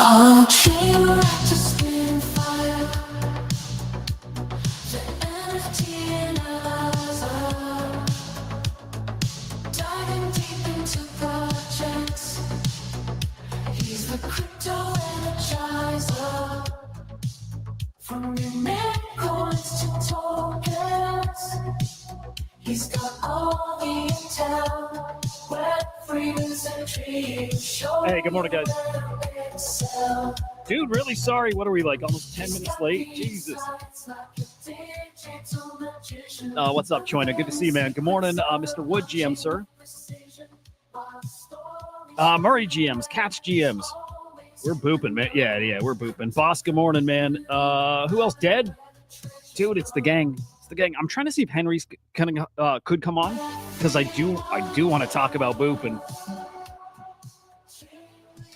From Memecoins to tokens, he's got all the intel. Web3s and trees. Hey, good morning, guys. Dude, really sorry. What are we, like, almost 10 minutes late? Jesus. What's up, Choina? Good to see you, man. Good morning, Mr. Wood GM, sir. Murray GMs, Cats GMs. We're booping, man. Yeah, we're booping. Boss, good morning, man. Who else dead? Dude, it's the gang. It's the gang. I'm trying to see if Henry's could come on, because I do want to talk about booping.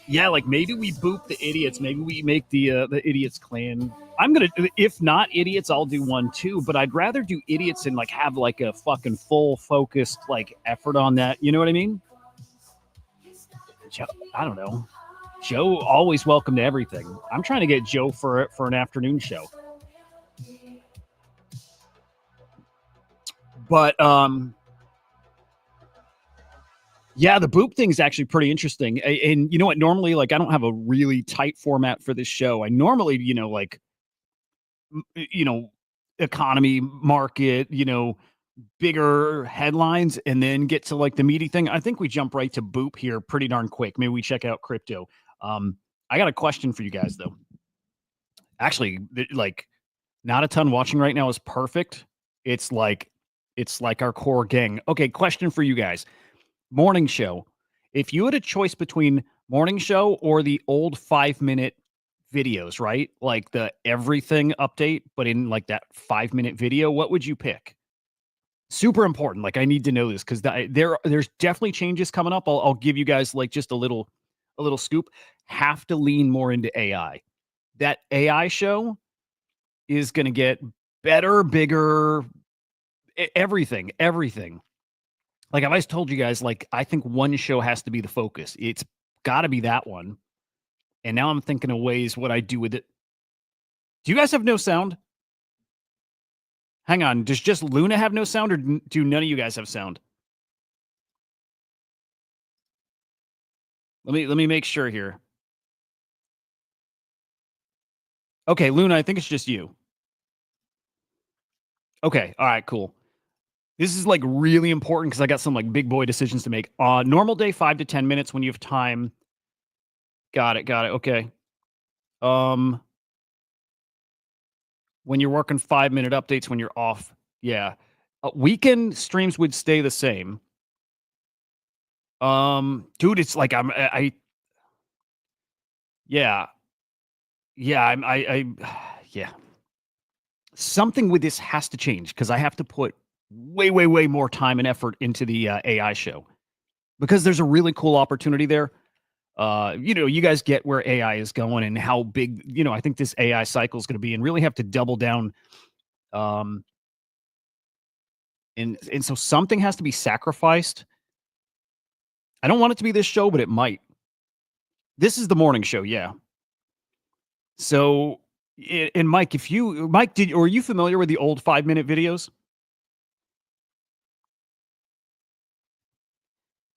Yeah, like maybe we boop the idiots. Maybe we make the idiots clan. I'm gonna, if not idiots, I'll do one too. But I'd rather do idiots and like have like a fucking full focused like effort on that. You know what I mean? Joe, I don't know. Joe always welcome to everything. I'm trying to get Joe for an afternoon show. But yeah, the boop thing is actually pretty interesting. And you know what? Normally, like, I don't have a really tight format for this show. I normally, economy, market, bigger headlines, and then get to like the meaty thing. I think we jump right to boop here pretty darn quick. Maybe we check out crypto. I got a question for you guys, though. Actually, like, not a ton watching right now is perfect. It's like our core gang. Okay, question for you guys. Morning show. If you had a choice between morning show or the old 5-minute videos, right? Like the everything update, but in like that 5-minute video, what would you pick? Super important. Like, I need to know this because there's definitely changes coming up. I'll give you guys like just a little scoop. Have to lean more into AI. That AI show is going to get better, bigger, everything. Like I've always told you guys, like, I think one show has to be the focus. It's got to be that one. And now I'm thinking of ways what I do with it. Do you guys have no sound? Hang on. Does just Luna have no sound, or do none of you guys have sound? Let me make sure here. Okay, Luna, I think it's just you. Okay, all right, cool. This is like really important because I got some like big boy decisions to make. Normal day, 5 to 10 minutes when you have time. Got it. Okay. When you're working 5-minute updates when you're off. Yeah. Weekend streams would stay the same. Dude, it's like yeah. Something with this has to change because I have to put way more time and effort into the AI show because there's a really cool opportunity there. You guys get where AI is going and how big, I think this AI cycle is going to be, and really have to double down. And so something has to be sacrificed. I don't want it to be this show, but it might. This is the morning show. Yeah. So, and Mike, are you familiar with the old 5-minute videos?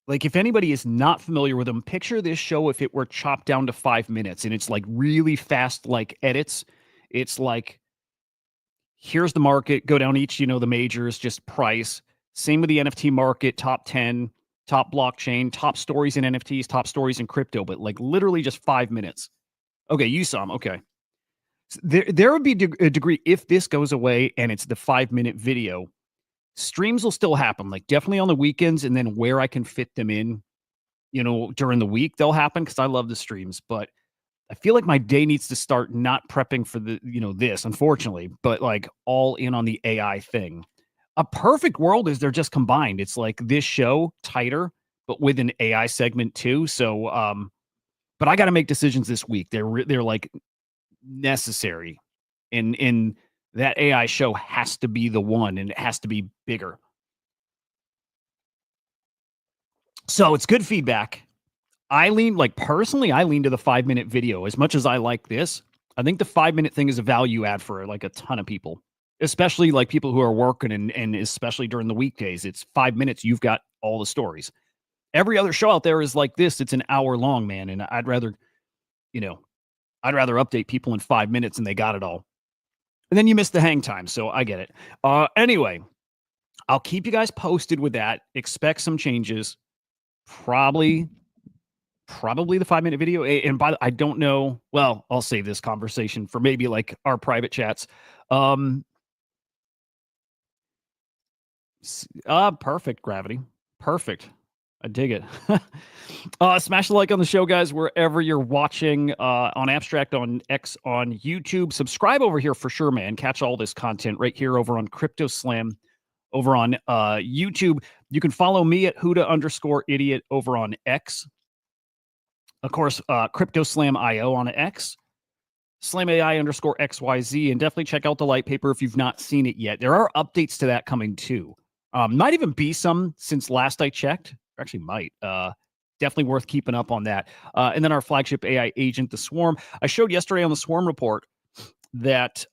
Like, if anybody is not familiar with them, picture this show if it were chopped down to 5 minutes and it's like really fast, like edits. It's like, here's the market, go down each, the majors, just price. Same with the NFT market, top 10, top blockchain, top stories in NFTs, top stories in crypto, but like literally just 5 minutes. Okay, you saw them. Okay. So there would be a degree if this goes away and it's the 5-minute video. Streams will still happen, like definitely on the weekends, and then where I can fit them in, during the week, they'll happen because I love the streams. But I feel like my day needs to start not prepping for the, this, unfortunately, but like all in on the AI thing. A perfect world is they're just combined. It's like this show tighter, but with an AI segment too. So, but I got to make decisions this week. They're like necessary, and that AI show has to be the one, and it has to be bigger. So it's good feedback. I lean, like personally, I lean to the 5-minute video. As much as I like this, I think the 5-minute thing is a value add for like a ton of people, especially like people who are working and especially during the weekdays. It's 5 minutes. You've got all the stories. Every other show out there is like this. It's an hour long, man. And I'd rather, you know, I'd rather update people in 5 minutes and they got it all. And then you miss the hang time. So I get it. Anyway, I'll keep you guys posted with that. Expect some changes. Probably the 5-minute video. And I don't know. Well, I'll save this conversation for maybe like our private chats. Perfect, Gravity. Perfect. I dig it. Smash the like on the show, guys, wherever you're watching, on Abstract, on X, on YouTube. Subscribe over here for sure, man. Catch all this content right here over on Crypto Slam, over on YouTube. You can follow me at Hudah_idiot over on X. Of course, Crypto Slam IO on X. SlamAI_XYZ, and definitely check out the light paper if you've not seen it yet. There are updates to that coming too. Might even be some since last I checked. Actually, might. Definitely worth keeping up on that. And then our flagship AI agent, the Swarm. I showed yesterday on the Swarm report that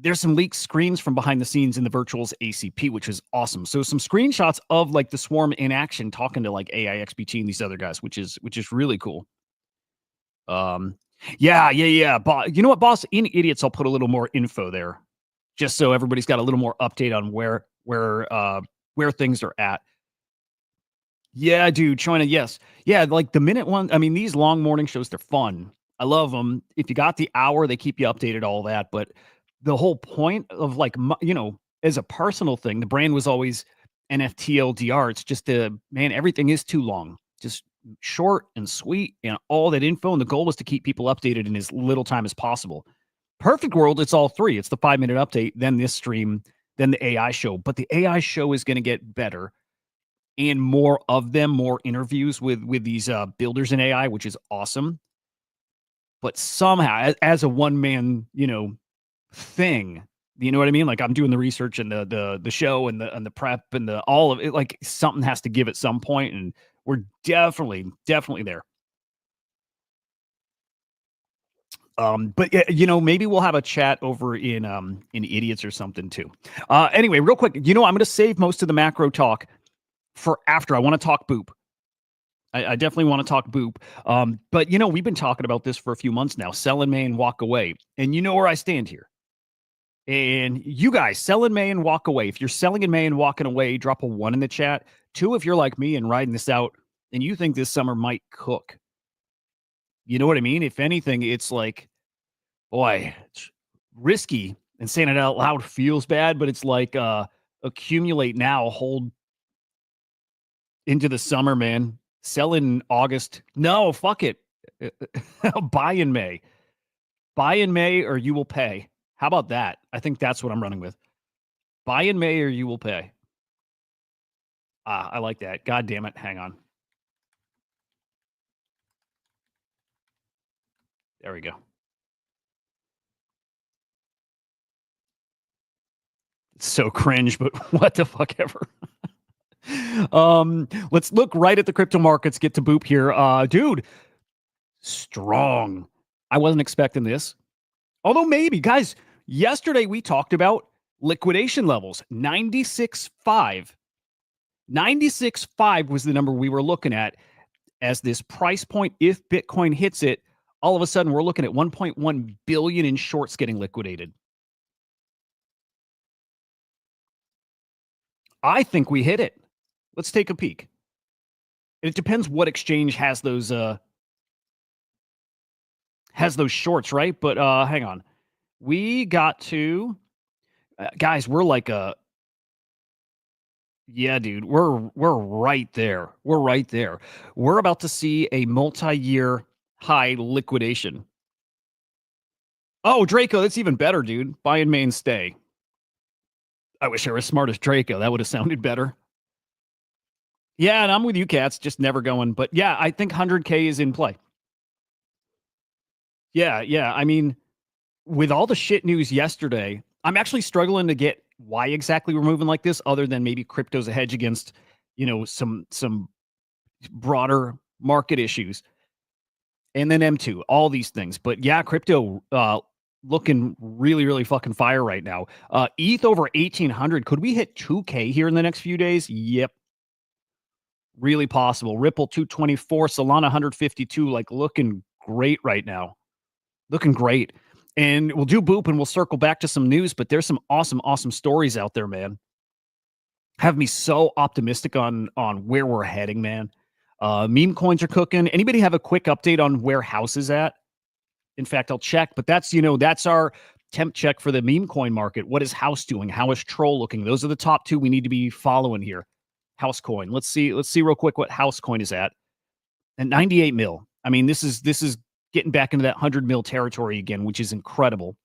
there's some leaked screens from behind the scenes in the Virtuals ACP, which is awesome. So some screenshots of like the Swarm in action, talking to like AI XBT and these other guys, which is really cool. Yeah. You know what, boss? In idiots, I'll put a little more info there, just so everybody's got a little more update on where things are at. Yeah, dude, China, yes. Yeah, like the minute one. I mean, these long morning shows, they're fun. I love them. If you got the hour, they keep you updated, all that. But the whole point of like, as a personal thing, the brand was always NFT LDR. It's just man, everything is too long. Just short and sweet and all that info. And the goal was to keep people updated in as little time as possible. Perfect world, it's all three. It's the 5-minute update, then this stream, then the AI show. But the AI show is going to get better and more of them, more interviews with these builders in AI, which is awesome. But somehow, as a one-man, thing, you know what I mean? Like I'm doing the research and the show and the prep and the all of it. Like something has to give at some point, and we're definitely there. But maybe we'll have a chat over in idiots or something too. Anyway, real quick, I'm going to save most of the macro talk for after. I want to talk boop. I definitely want to talk boop. But we've been talking about this for a few months now. Sell in May and walk away, and you know where I stand here. And you guys, sell in May and walk away. If you're selling in May and walking away, drop a 1 in the chat. 2, if you're like me and riding this out and you think this summer might cook. You know what I mean? If anything, it's like, boy, it's risky, and saying it out loud feels bad, but it's like accumulate now, hold into the summer, man. Sell in August. No, fuck it. Buy in May. Buy in May or you will pay. How about that? I think that's what I'm running with. Buy in May or you will pay. I like that. God damn it. Hang on. There we go. It's so cringe, but what the fuck ever. Let's look right at the crypto markets, get to boop here. Dude, strong. I wasn't expecting this. Although maybe, guys, yesterday we talked about liquidation levels. 96.5. 96.5 was the number we were looking at as this price point. If Bitcoin hits it, all of a sudden we're looking at 1.1 billion in shorts getting liquidated. I think we hit it. Let's take a peek. It depends what exchange has those shorts, right? But hang on. We got to guys, we're like yeah, dude, we're right there. We're right there. We're about to see a multi-year high liquidation. Oh, Draco, that's even better, dude. Buy in May stay. I wish I were as smart as Draco. That would have sounded better. Yeah, and I'm with you, Cats. Just never going. But yeah, I think 100K is in play. Yeah. I mean, with all the shit news yesterday, I'm actually struggling to get why exactly we're moving like this, other than maybe crypto's a hedge against, some broader market issues. And then M2, all these things. But yeah, crypto looking really, really fucking fire right now. ETH over 1,800. Could we hit 2K here in the next few days? Yep. Really possible. Ripple 224, Solana 152, like looking great right now. Looking great. And we'll do Boop and we'll circle back to some news, but there's some awesome, awesome stories out there, man. Have me so optimistic on where we're heading, man. Meme coins are cooking. Anybody have a quick update on where House is at? In fact, I'll check, but that's, that's our temp check for the meme coin market. What is House doing? How is Troll looking? Those are the top two we need to be following here. House coin. Let's see real quick what House coin is at 98 mil. I mean, this is getting back into that 100 mil territory again, which is incredible.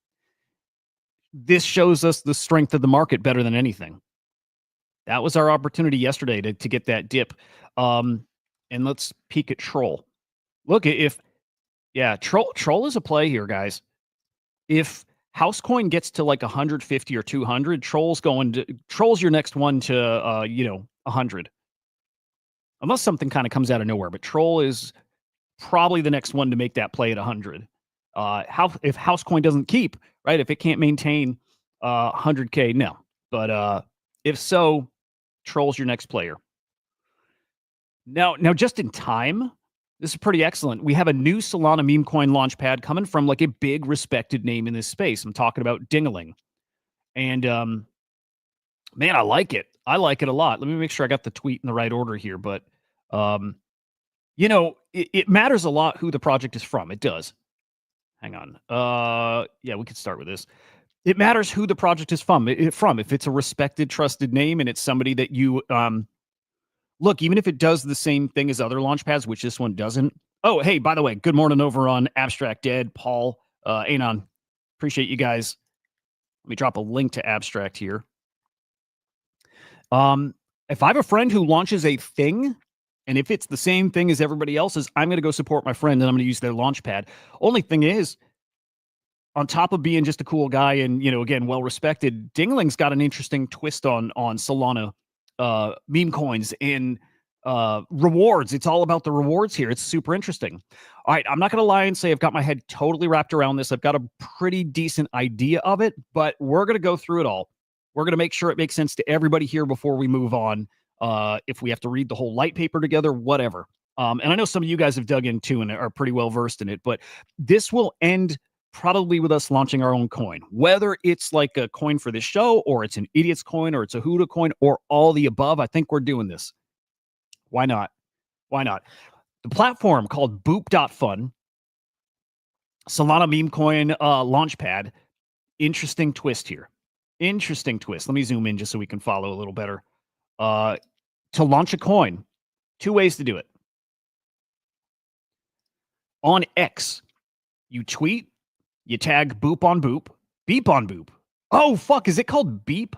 This shows us the strength of the market better than anything. That was our opportunity yesterday to get that dip. And let's peek at Troll. Look, Troll is a play here, guys. If House coin gets to like 150 or 200, Troll's your next one to 100. Unless something kind of comes out of nowhere, but Troll is probably the next one to make that play at 100. If House coin doesn't keep, right? If it can't maintain 100K, no. But if so, Troll's your next player. Now, just in time, this is pretty excellent. We have a new Solana Memecoin Launchpad coming from like a big respected name in this space. I'm talking about Dingaling. And man, I like it. I like it a lot. Let me make sure I got the tweet in the right order here. But it matters a lot who the project is from. It does. Hang on. Yeah, we could start with this. It matters who the project is from. If it's a respected, trusted name and it's somebody that you look, even if it does the same thing as other launchpads, which this one doesn't. Oh, hey, by the way, good morning over on Abstract Dead, Paul, Anon. Appreciate you guys. Let me drop a link to Abstract here. If I have a friend who launches a thing, and if it's the same thing as everybody else's, I'm going to go support my friend and I'm going to use their launchpad. Only thing is, on top of being just a cool guy and, again, well-respected, Dingling's got an interesting twist on Solana meme coins and rewards. It's all about the rewards here. It's super interesting. All right, I'm not going to lie and say I've got my head totally wrapped around this. I've got a pretty decent idea of it, but we're going to go through it all. We're going to make sure it makes sense to everybody here before we move on. If we have to read the whole light paper together, whatever. And I know some of you guys have dug in too and are pretty well versed in it, but this will end probably with us launching our own coin, whether it's like a coin for this show or it's an idiot's coin or it's a Hudah coin or all the above. I think we're doing this. Why not? Why not? The platform called boop.fun, Solana Memecoin Launchpad. Interesting twist here. Interesting twist. Let me zoom in just so we can follow a little better. To launch a coin, two ways to do it. On X, you tweet, you tag Boop on Boop, Beep on Boop. Oh, fuck. Is it called Beep?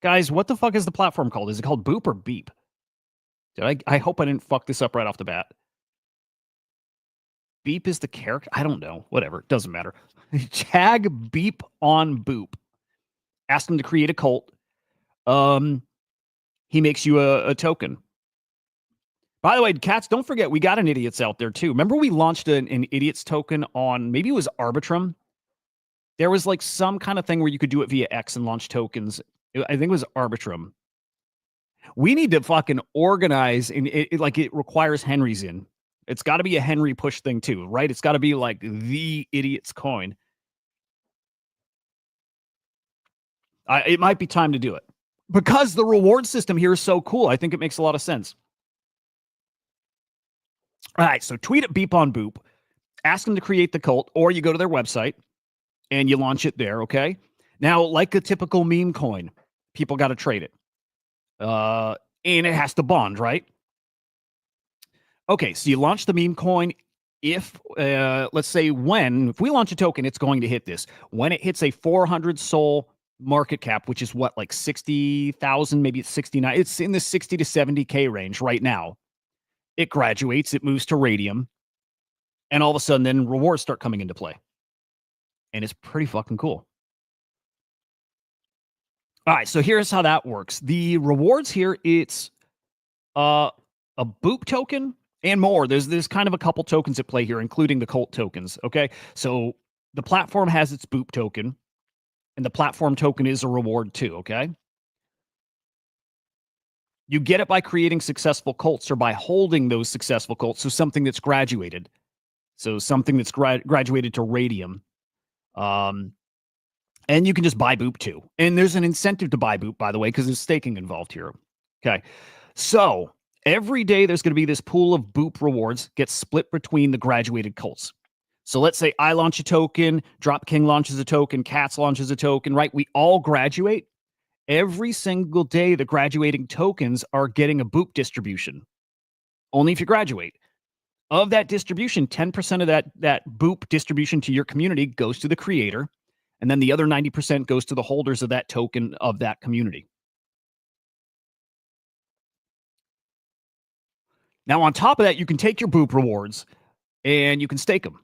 Guys, what the fuck is the platform called? Is it called Boop or Beep? I hope I didn't fuck this up right off the bat. Beep is the character? I don't know. Whatever. It doesn't matter. Tag Beep on Boop. Ask him to create a cult. He makes you a token. By the way, cats, don't forget, we got an idiots out there too. Remember we launched an idiots token on, maybe it was Arbitrum. There was like some kind of thing where you could do it via X and launch tokens. I think it was Arbitrum. We need to fucking organize, and it requires Henry's in. It's got to be a Henry push thing too, right? It's got to be like the idiot's coin. It might be time to do it. Because the reward system here is so cool. I think it makes a lot of sense. All right, so tweet at Beep on Boop, ask them to create the cult, or you go to their website and you launch it there, okay? Now, like a typical meme coin, people got to trade it. And it has to bond, right? Okay, so you launch the meme coin. If, let's say if we launch a token, it's going to hit this. When it hits a 400 SOL market cap, which is what, like 60,000, maybe it's 69. It's in the 60 to 70K range right now. It graduates, it moves to Radium, and all of a sudden then rewards start coming into play. And it's pretty fucking cool. All right, so here's how that works. The rewards here, it's a Boop token, and more. There's kind of a couple tokens at play here, including the Cult tokens. Okay, so the platform has its Boop token, and the platform token is a reward too. Okay, you get it by creating successful cults or by holding those successful cults. So something that's graduated, so something that's graduated to Radium. And you can just buy Boop too. And there's an incentive to buy Boop, by the way, because there's staking involved here. Okay. So every day there's going to be this pool of Boop rewards gets split between the graduated cults. So let's say I launch a token, Drop King launches a token, Cats launches a token, right? We all graduate. Every single day, the graduating tokens are getting a Boop distribution. Only if you graduate. Of that distribution, 10% of that Boop distribution to your community goes to the creator. And then the other 90% goes to the holders of that token of that community. Now, on top of that, you can take your Boop rewards and you can stake them.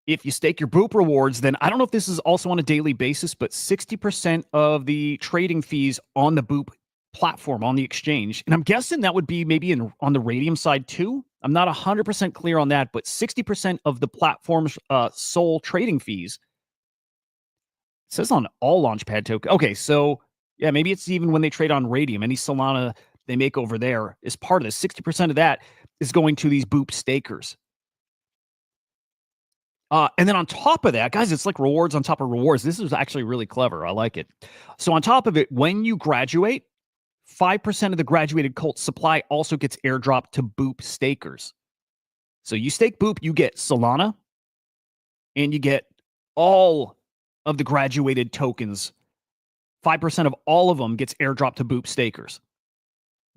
If you stake your Boop rewards, then I don't know if this is also on a daily basis, but 60% of the trading fees on the Boop platform, on the exchange, and I'm guessing that would be maybe on the Radium side too. I'm not 100% clear on that, but 60% of the platform's sole trading fees, it says on all Launchpad token. Okay, so yeah, maybe it's even when they trade on Radium. Any Solana they make over there is part of this. 60% of that is going to these Boop stakers. And then on top of that, guys, it's like rewards on top of rewards. This is actually really clever. I like it. So on top of it, when you graduate, 5% of the graduated cult supply also gets airdropped to Boop stakers. So you stake Boop, you get Solana, and you get all of the graduated tokens. 5% of all of them gets airdropped to Boop stakers.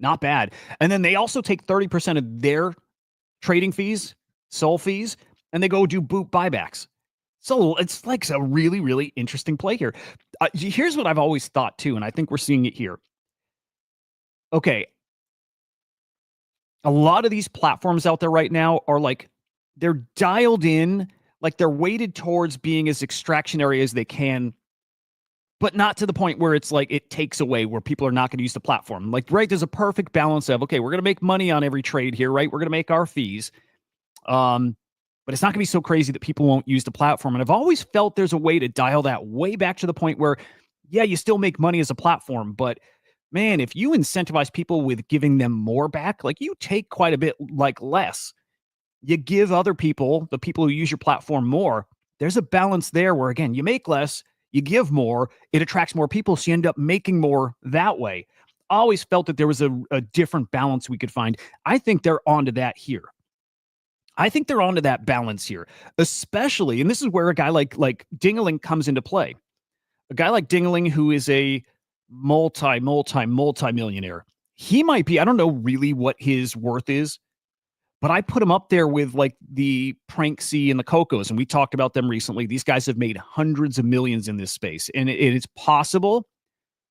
Not bad. And then they also take 30% of their trading fees, SOL fees, and they go do Boop buybacks. So it's like a really, really interesting play here. Here's what I've always thought too, and I think we're seeing it here. Okay. A lot of these platforms out there right now are like, they're dialed in, like they're weighted towards being as extractionary as they can, but not to the point where it's like it takes away, where people are not going to use the platform. Like, right, there's a perfect balance of, okay, we're going to make money on every trade here, right? We're going to make our fees. But it's not going to be so crazy that people won't use the platform. And I've always felt there's a way to dial that way back to the point where, yeah, you still make money as a platform, but man, if you incentivize people with giving them more back, like you take quite a bit, like less, you give other people, the people who use your platform, more. There's a balance there where, again, you make less, you give more, it attracts more people, so you end up making more that way. I always felt that there was a different balance we could find. I think they're onto that here. I think they're onto that balance here, especially, and this is where a guy like Dingaling comes into play. A guy like Dingaling, who is a multi-millionaire. He might be, I don't know really what his worth is, but I put him up there with like the Pranksy and the Cocos, and we talked about them recently. These guys have made hundreds of millions in this space, and it is possible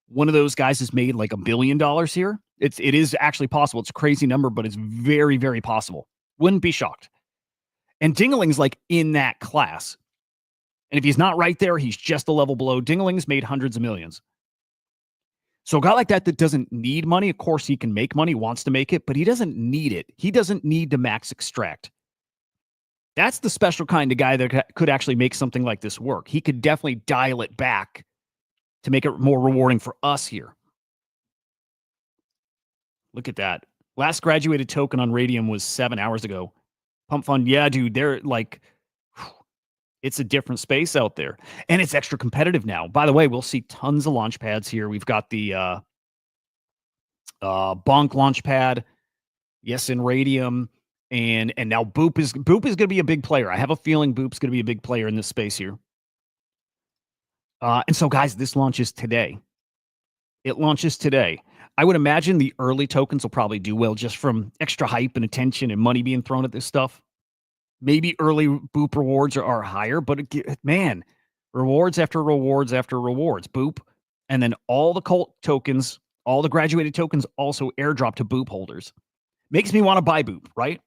one of those guys has made like $1 billion here. It is actually possible. It's a crazy number, but it's very, very possible. Wouldn't be shocked. And Dingaling's like in that class. And if he's not right there, he's just a level below. Dingaling's made hundreds of millions. So a guy like that doesn't need money. Of course, he can make money, wants to make it, but he doesn't need it. He doesn't need to max extract. That's the special kind of guy that could actually make something like this work. He could definitely dial it back to make it more rewarding for us here. Look at that. Last graduated token on Radium was 7 hours ago. Pump Fund, yeah, dude, they're like, it's a different space out there. And it's extra competitive now. By the way, we'll see tons of launch pads here. We've got the Bonk Launchpad, yes, in Radium, and now Boop is going to be a big player. I have a feeling Boop's going to be a big player in this space here. And so, guys, this launches today. It launches today. I would imagine the early tokens will probably do well just from extra hype and attention and money being thrown at this stuff. Maybe early Boop rewards are higher, but man, rewards after rewards after rewards. Boop. And then all the cult tokens, all the graduated tokens also airdrop to Boop holders. Makes me want to buy Boop, right?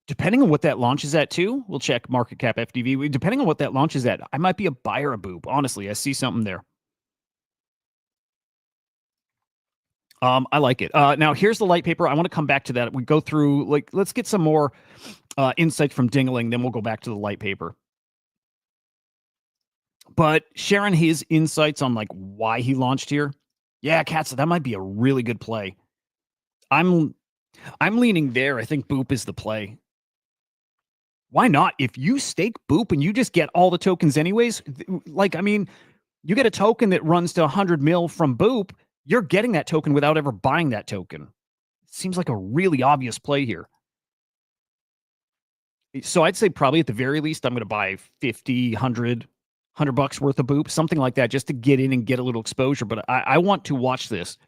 Depending on what that launches at too, we'll check market cap FDV. Depending on what that launches at, I might be a buyer of Boop. Honestly, I see something there. I like it. Now here's the light paper. I want to come back to that. We go through, like, let's get some more insight from Dingling, then we'll go back to the light paper. But sharing his insights on like why he launched here. Yeah, Katz, that might be a really good play. I'm leaning there. I think Boop is the play. Why not? If you stake Boop and you just get all the tokens anyways, like, I mean, you get a token that runs to 100 mil from Boop, you're getting that token without ever buying that token. Seems like a really obvious play here. So I'd say probably at the very least, I'm going to buy 50, 100 bucks worth of Boop, something like that, just to get in and get a little exposure. But I want to watch this.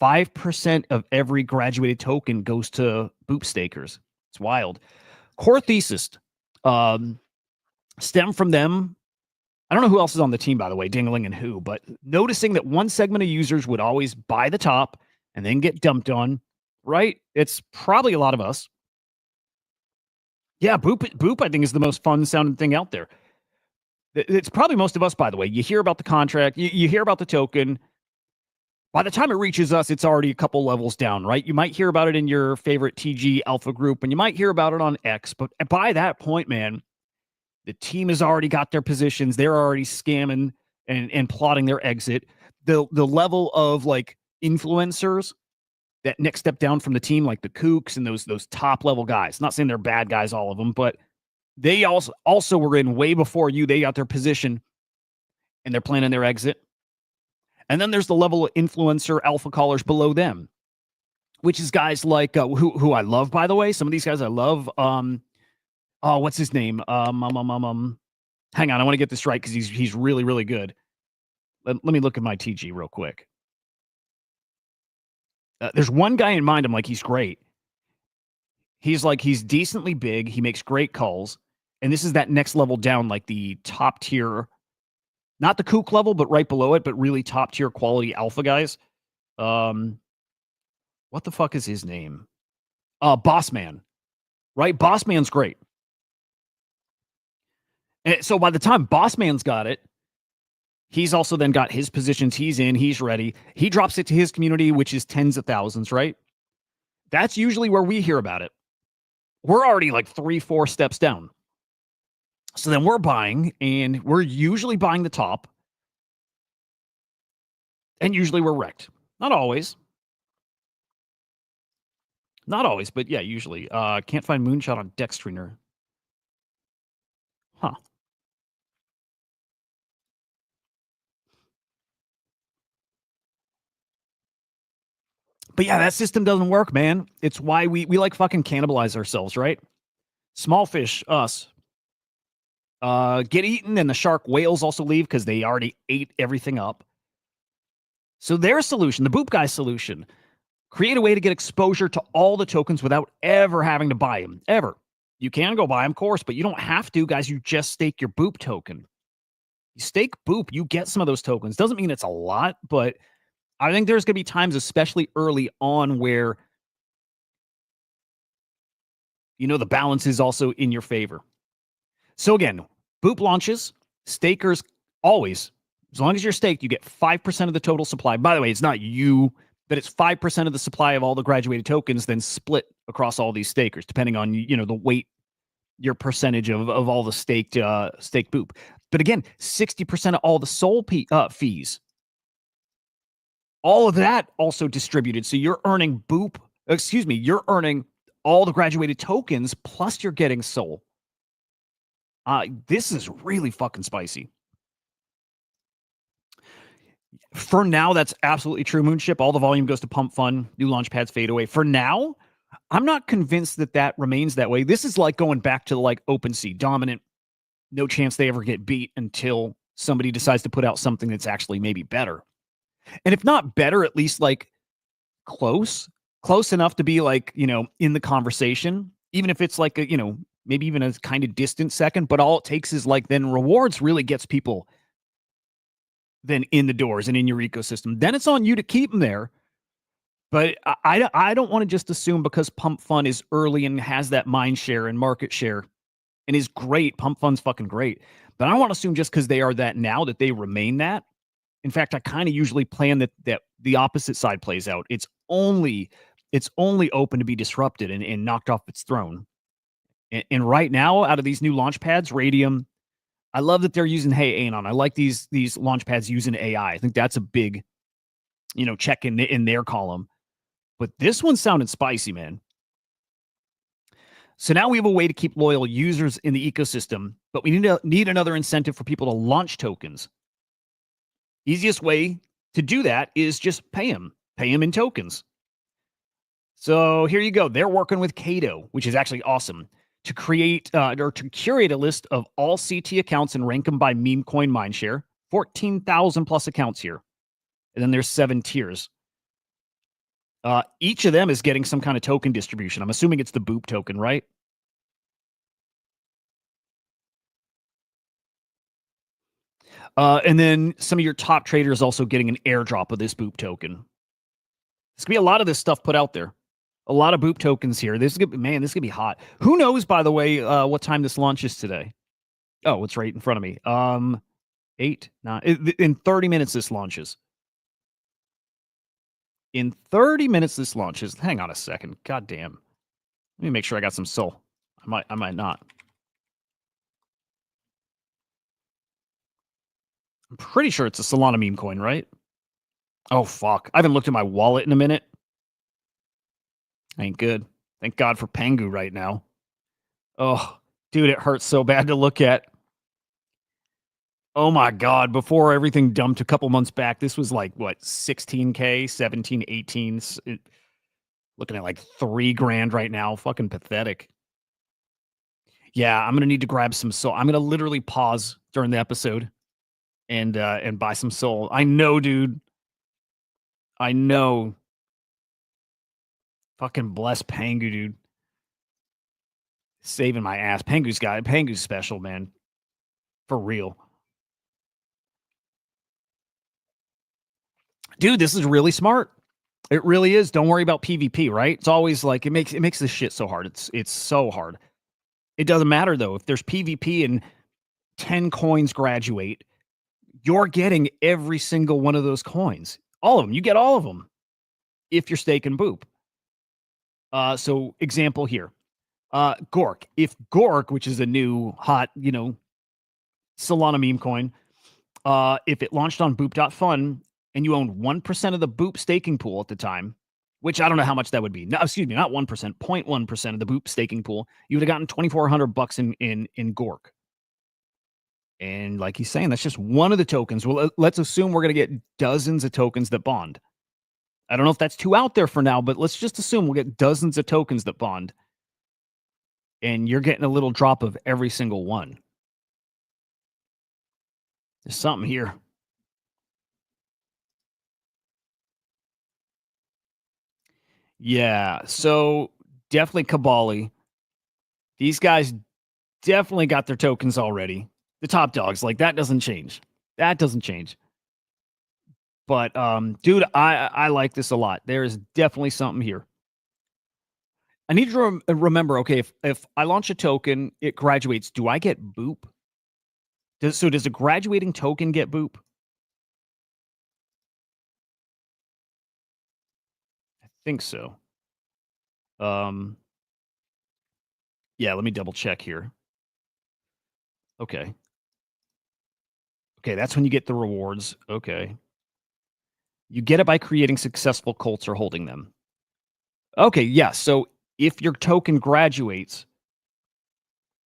5% of every graduated token goes to Boop stakers. It's wild. Core thesis stem from them. I don't know who else is on the team, by the way, Dingling and who, but noticing that one segment of users would always buy the top and then get dumped on, right? It's probably a lot of us. Yeah, Boop, I think, is the most fun sounding thing out there. It's probably most of us, by the way. You hear about the contract, you hear about the token. By the time it reaches us, it's already a couple levels down, right? You might hear about it in your favorite TG alpha group, and you might hear about it on X. But by that point, man, the team has already got their positions. They're already scamming and plotting their exit. The level of like influencers that next step down from the team, like the Kooks and those top level guys. Not saying they're bad guys, all of them, but they also were in way before you. They got their position and they're planning their exit. And then there's the level of influencer alpha callers below them, which is guys like who I love, by the way. Some of these guys I love. Oh, what's his name? Hang on, I want to get this right because he's really, really good. Let me look at my TG real quick. There's one guy in mind. I'm like, he's great. He's decently big. He makes great calls. And this is that next level down, like the top tier, not the kook level, but right below it, but really top tier quality alpha guys. What the fuck is his name? Bossman, right? Bossman's great. And so by the time Bossman's got it, he's also then got his positions. He's in, he's ready. He drops it to his community, which is tens of thousands, right? That's usually where we hear about it. We're already like 3-4 steps down. So then we're buying, and we're usually buying the top. And usually we're wrecked. Not always. Not always, but yeah, usually. Can't find Moonshot on Dextrainer. Huh. But yeah, that system doesn't work, man. It's why we like fucking cannibalize ourselves, right? Small fish, us. Get eaten, and the shark whales also leave because they already ate everything up. So their solution, the Boop Guy's solution, create a way to get exposure to all the tokens without ever having to buy them, ever. You can go buy them, of course, but you don't have to, guys. You just stake your Boop token. You stake Boop, you get some of those tokens. Doesn't mean it's a lot, but I think there's going to be times, especially early on, where, you know, the balance is also in your favor. So again, Boop launches, stakers always, as long as you're staked, you get 5% of the total supply. By the way, it's not you, but it's 5% of the supply of all the graduated tokens, then split across all these stakers, depending on, you know, the weight, your percentage of all the staked Boop. But again, 60% of all the soul fees. All of that also distributed. So you're earning you're earning all the graduated tokens, plus you're getting soul. This is really fucking spicy. For now, that's absolutely true, Moonship. All the volume goes to Pump Fun. New Launchpads fade away. For now, I'm not convinced that remains that way. This is like going back to like OpenSea, dominant. No chance they ever get beat until somebody decides to put out something that's actually maybe better. And if not better, at least like close enough to be like, you know, in the conversation, even if it's like a, you know, maybe even a kind of distant second, but all it takes is like, then rewards really gets people then in the doors and in your ecosystem. Then it's on you to keep them there. But I don't want to just assume because Pump Fun is early and has that mind share and market share and is great. Pump Fun's fucking great. But I don't want to assume just because they are that now that they remain that. In fact, I kind of usually plan that the opposite side plays out. It's only open to be disrupted and knocked off its throne. And right now, out of these new launch pads, Radium, I love that they're using Anon. I like these launch pads using AI. I think that's a big, check in their column. But this one sounded spicy, man. So now we have a way to keep loyal users in the ecosystem, but we need another incentive for people to launch tokens. Easiest way to do that is just pay them in tokens. So here you go. They're working with Cato, which is actually awesome, to create or to curate a list of all CT accounts and rank them by Memecoin mindshare. 14,000 plus accounts here. And then there's 7 tiers. Each of them is getting some kind of token distribution. I'm assuming it's the Boop token, right? And then some of your top traders also getting an airdrop of this Boop token. There's gonna be a lot of this stuff put out there. A lot of Boop tokens here. This is gonna be hot. Who knows, by the way, what time this launches today? Oh, it's right in front of me. 8, 9. In 30 minutes, this launches. In 30 minutes, this launches. Hang on a second. God damn. Let me make sure I got some soul. I might not. I'm pretty sure it's a Solana Memecoin, right? Oh, fuck. I haven't looked at my wallet in a minute. Ain't good. Thank God for Pengu right now. Oh, dude, it hurts so bad to look at. Oh my God. Before everything dumped a couple months back, this was like, what, 16K, 17, 18. Looking at like $3,000 right now. Fucking pathetic. Yeah, I'm going to need to grab some soul. I'm going to literally pause during the episode and buy some soul. I know, dude. I know. Fucking bless Pengu, dude. Saving my ass. Pengu's special, man. For real. Dude, this is really smart. It really is. Don't worry about PvP, right? It's always like it makes this shit so hard. It's so hard. It doesn't matter though. If there's PvP and 10 coins graduate, you're getting every single one of those coins. All of them. You get all of them if you're staking Boop. So example here. Gork. If Gork, which is a new hot, Solana meme coin, if it launched on boop.fun and you owned 1% of the Boop staking pool at the time, which I don't know how much that would be. No, excuse me, not 1%, 0.1% of the Boop staking pool, you would have gotten $2,400 in Gork. And like he's saying, that's just one of the tokens. Well, let's assume we're going to get dozens of tokens that bond. I don't know if that's too out there for now, but let's just assume we'll get dozens of tokens that bond. And you're getting a little drop of every single one. There's something here. Yeah, so definitely Kabali. These guys definitely got their tokens already. The top dogs, like that doesn't change. That doesn't change. But dude, I like this a lot. There is definitely something here. I need to remember, okay, if I launch a token, it graduates. Do I get Boop? Does a graduating token get Boop? I think so. Yeah, let me double check here. Okay. Okay, that's when you get the rewards. Okay. You get it by creating successful cults or holding them. Okay, yeah. So if your token graduates,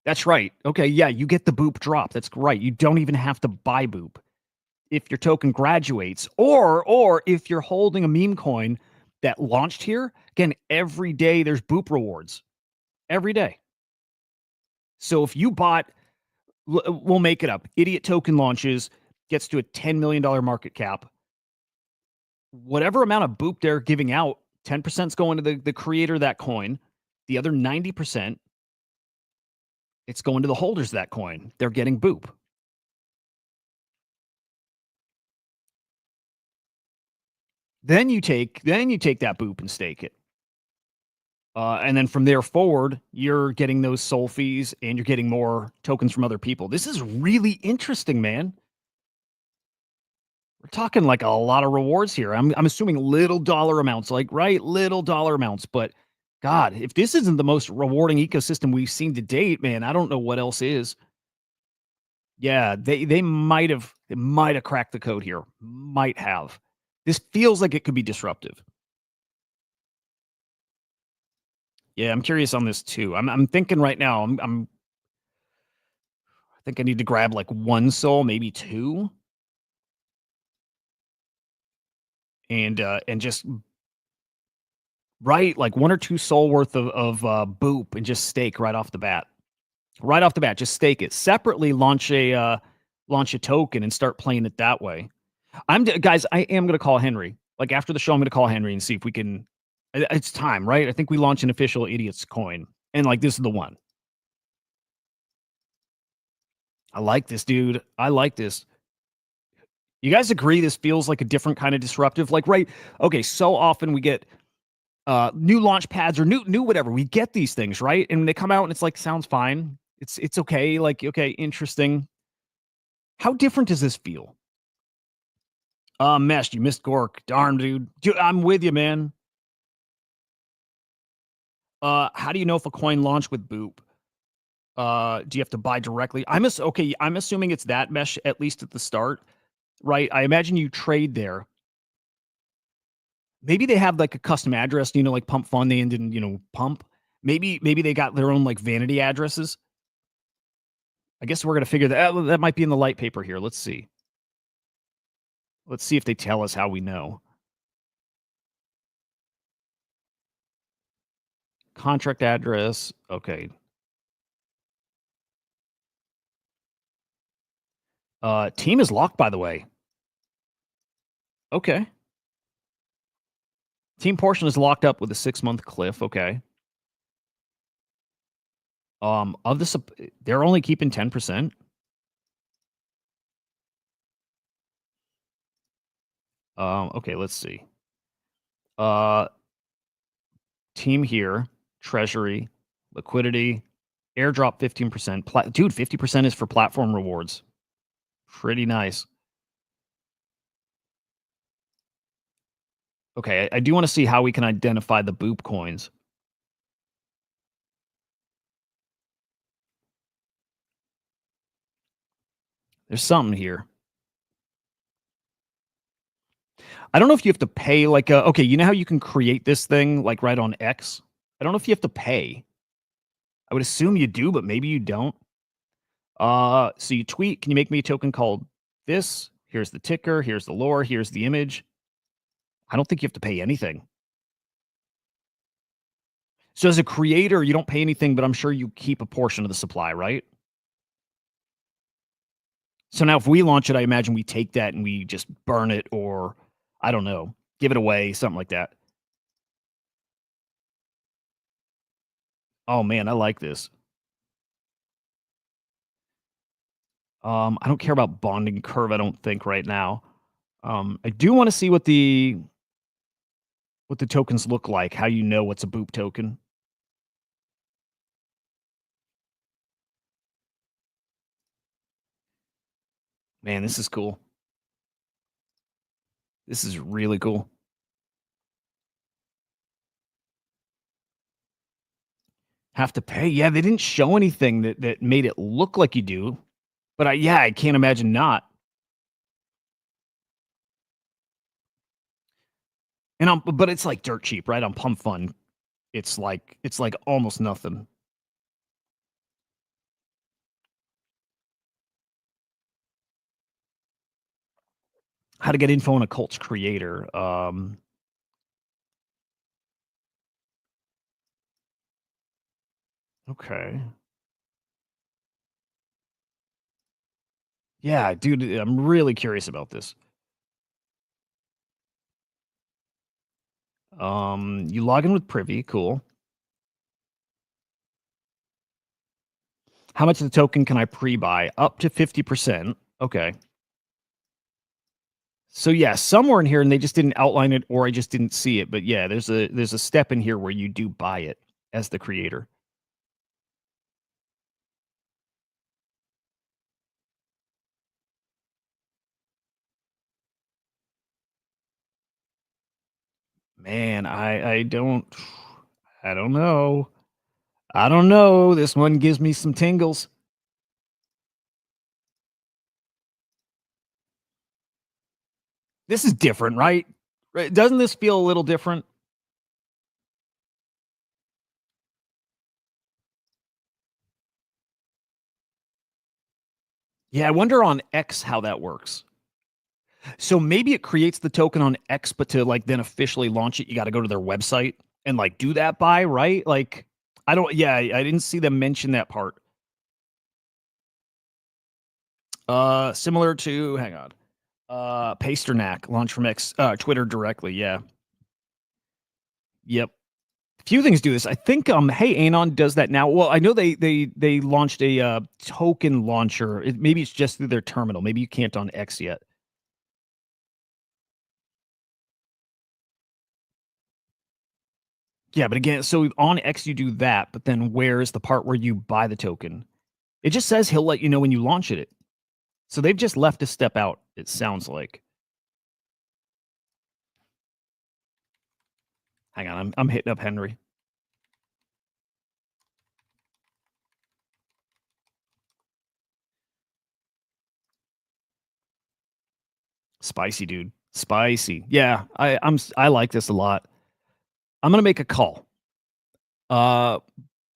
that's right. Okay, yeah, you get the Boop drop. That's right. You don't even have to buy Boop. If your token graduates, or if you're holding a meme coin that launched here, again, every day there's Boop rewards. Every day. So if you bought, we'll make it up. Idiot token launches, gets to a $10 million market cap. Whatever amount of Boop they're giving out, 10% is going to the creator of that coin. The other 90%, it's going to the holders of that coin. They're getting Boop. Then you take that Boop and stake it. And then from there forward, you're getting those soul fees and you're getting more tokens from other people. This is really interesting, man. We're talking like a lot of rewards here. I'm assuming little dollar amounts, like right, little dollar amounts. But God, if this isn't the most rewarding ecosystem we've seen to date, man, I don't know what else is. Yeah, they might have cracked the code here. Might have. This feels like it could be disruptive. Yeah, I'm curious on this too. I'm thinking right now. I think I need to grab like one soul, maybe two, and just right like one or two soul worth of boop and just stake right off the bat. Right off the bat, just stake it. Separately, launch a token and start playing it that way. Guys. I am gonna call Henry. Like after the show, I'm gonna call Henry and see if we can. It's time, right? I think we launch an official idiots coin, and like this is the one. I like this, dude. I like this. You guys agree this feels like a different kind of disruptive? Like, right? Okay, so often we get new launch pads or new whatever. We get these things, right? And when they come out and it's like sounds fine. It's okay, like okay, interesting. How different does this feel? Mesh, you missed Gork. Darn, dude. I'm with you, man. How do you know if a coin launched with Boop? Do you have to buy directly? Okay, I'm assuming it's that Mesh, at least at the start, right? I imagine you trade there. Maybe they have like a custom address, like Pump Fund, they ended in, Pump. Maybe they got their own like vanity addresses. I guess we're gonna figure that out. That might be in the light paper here. Let's see. Let's see if they tell us how we know. Contract address. Okay. Team is locked, by the way. Okay. Team portion is locked up with a 6-month cliff. Okay. Of this, they're only keeping 10%. Okay, let's see. Uh, team here, treasury, liquidity, airdrop 15%. Dude, 50% is for platform rewards. Pretty nice. Okay, I do want to see how we can identify the boop coins. There's something here. I don't know if you have to pay like okay, you know how you can create this thing like right on X? I don't know if you have to pay. I would assume you do, but maybe you don't. So you tweet, can you make me a token called this? Here's the ticker, here's the lore, here's the image. I don't think you have to pay anything. So as a creator, you don't pay anything, but I'm sure you keep a portion of the supply, right? So now if we launch it, I imagine we take that and we just burn it or I don't know, give it away, something like that. Oh man, I like this. I don't care about bonding curve, I don't think right now. I do want to see what the tokens look like, how you know what's a boop token. Man, this is cool. This is really cool. Have to pay. Yeah, they didn't show anything that made it look like you do. But I can't imagine not. But it's like dirt cheap, right? On Pump Fund, it's like almost nothing. How to get info on a cult's creator. Okay. Yeah, dude, I'm really curious about this. You log in with Privy, cool. How much of the token can I pre-buy? Up to 50%. Okay. So yeah, somewhere in here, and they just didn't outline it, or I just didn't see it. But yeah, there's a step in here where you do buy it as the creator. Man, I don't know. I don't know. This one gives me some tingles. This is different, right? Right? Doesn't this feel a little different? Yeah, I wonder on X how that works. So maybe it creates the token on X, but to like then officially launch it, you got to go to their website and like do that by, right? Like, I don't, yeah, I didn't see them mention that part. Similar to, hang on, Pasternak, launch from X, Twitter directly. Yeah. Yep. Few things do this. I think Hey Anon does that now. Well, I know they launched a token launcher. Maybe it's just through their terminal. Maybe you can't on X yet. Yeah, but again, so on X you do that, but then where's the part where you buy the token? It just says he'll let you know when you launch it. So they've just left a step out, it sounds like. Hang on, I'm hitting up Henry. Spicy, dude. Spicy. Yeah, I like this a lot. I'm gonna make a call. Uh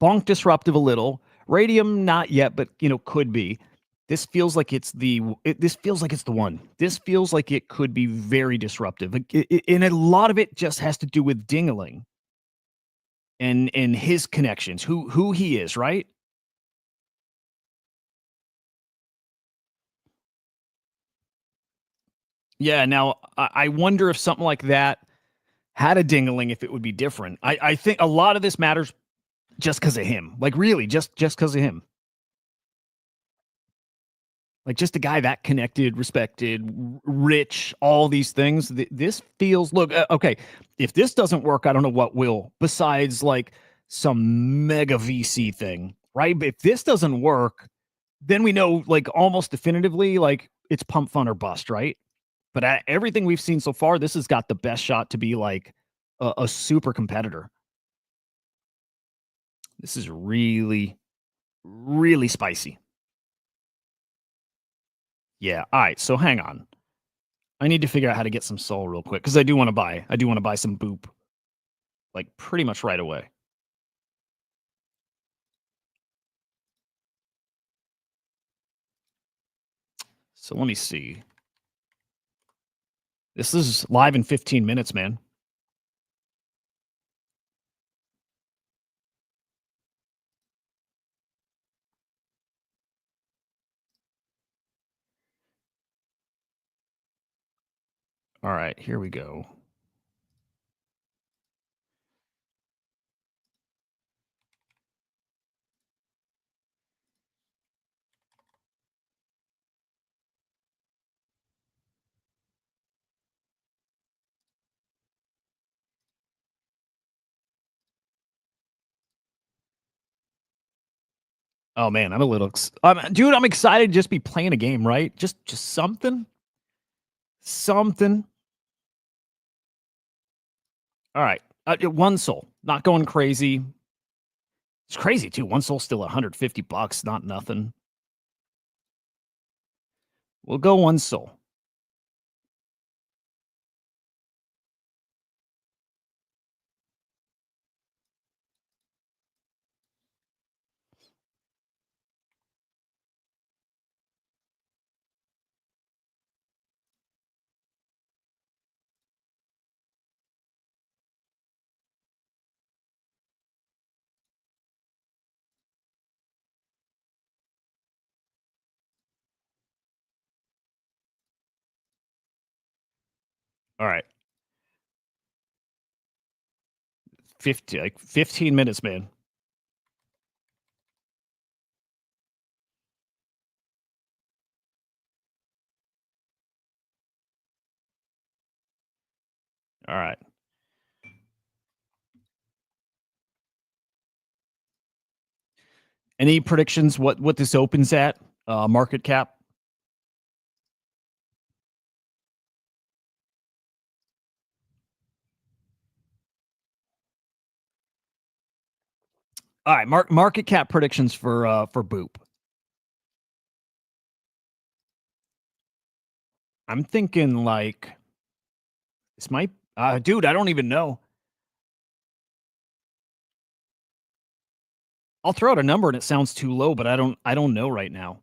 Bonk disruptive a little. Radium not yet, but could be. This feels like this feels like it's the one. This feels like it could be very disruptive. And a lot of it just has to do with Dingaling and his connections, who he is, right? Yeah. Now I wonder if something like that had a Dingaling, if it would be different. I think a lot of this matters just because of him. Like really, just because of him. Like just a guy that connected, respected, rich, all these things. This feels look okay. If this doesn't work, I don't know what will. Besides like some mega VC thing, right? But if this doesn't work, then we know like almost definitively like it's pump fun or bust, right? But everything we've seen so far, this has got the best shot to be like a super competitor. This is really, really spicy. Yeah. All right. So hang on. I need to figure out how to get some soul real quick because I do want to buy. I do want to buy some boop, like pretty much right away. So let me see. This is live in 15 minutes, man. All right, here we go. Oh man, I'm a little, dude. I'm excited to just be playing a game, right? Just something, something. All right, one soul, not going crazy. It's crazy too. One soul still $150, not nothing. We'll go one soul. All right, 15 minutes, man. All right. Any predictions? What this opens at? Market cap? All right, market cap predictions for Boop. I'm thinking like this might, dude. I don't even know. I'll throw out a number and it sounds too low, but I don't know right now.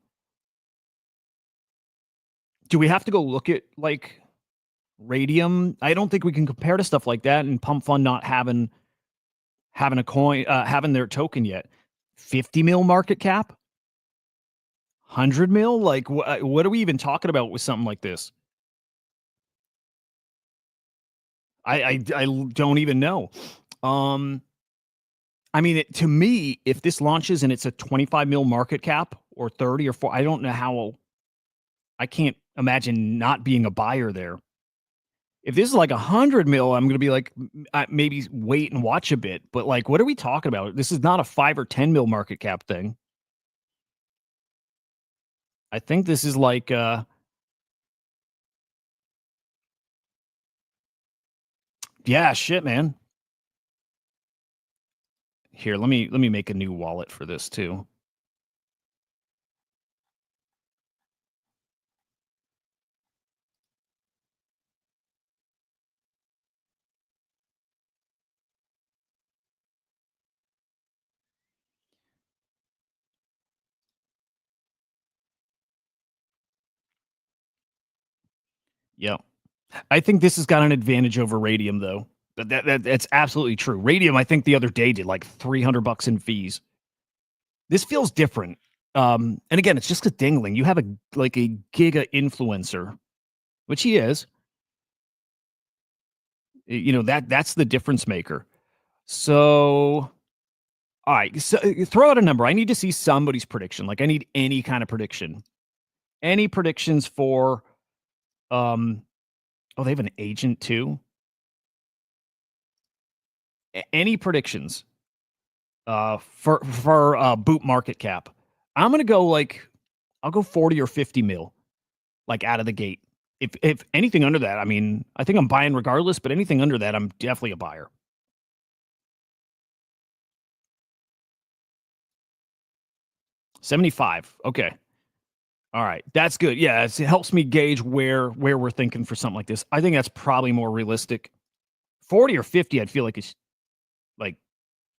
Do we have to go look at like Radium? I don't think we can compare to stuff like that. And Pump Fund not having a coin, having their token yet. 50 mil market cap, 100 mil. Like what are we even talking about with something like this? I don't even know. I mean, to me, if this launches and it's a 25 mil market cap or 30 or 40, I don't know how. I can't imagine not being a buyer there. If this is like 100 mil, I'm going to be like, maybe wait and watch a bit. But like, what are we talking about? This is not a 5 or 10 mil market cap thing. I think this is like, yeah, shit, man. Here, let me make a new wallet for this too. Yeah. I think this has got an advantage over Radium though. That's absolutely true. Radium, I think the other day did like $300 in fees. This feels different. And again, it's just a dingling. You have a giga influencer, which he is. You know, that's the difference maker. So, all right, so throw out a number. I need to see somebody's prediction. Like I need any kind of prediction. Any predictions for oh, they have an agent too. Any predictions for Boot market cap? I'm going to go like I'll go 40 or 50 mil like out of the gate. If anything under that, I mean, I think I'm buying regardless, but anything under that, I'm definitely a buyer. 75. Okay. All right. That's good. Yeah, it helps me gauge where we're thinking for something like this. I think that's probably more realistic. 40 or 50, I'd feel like it's like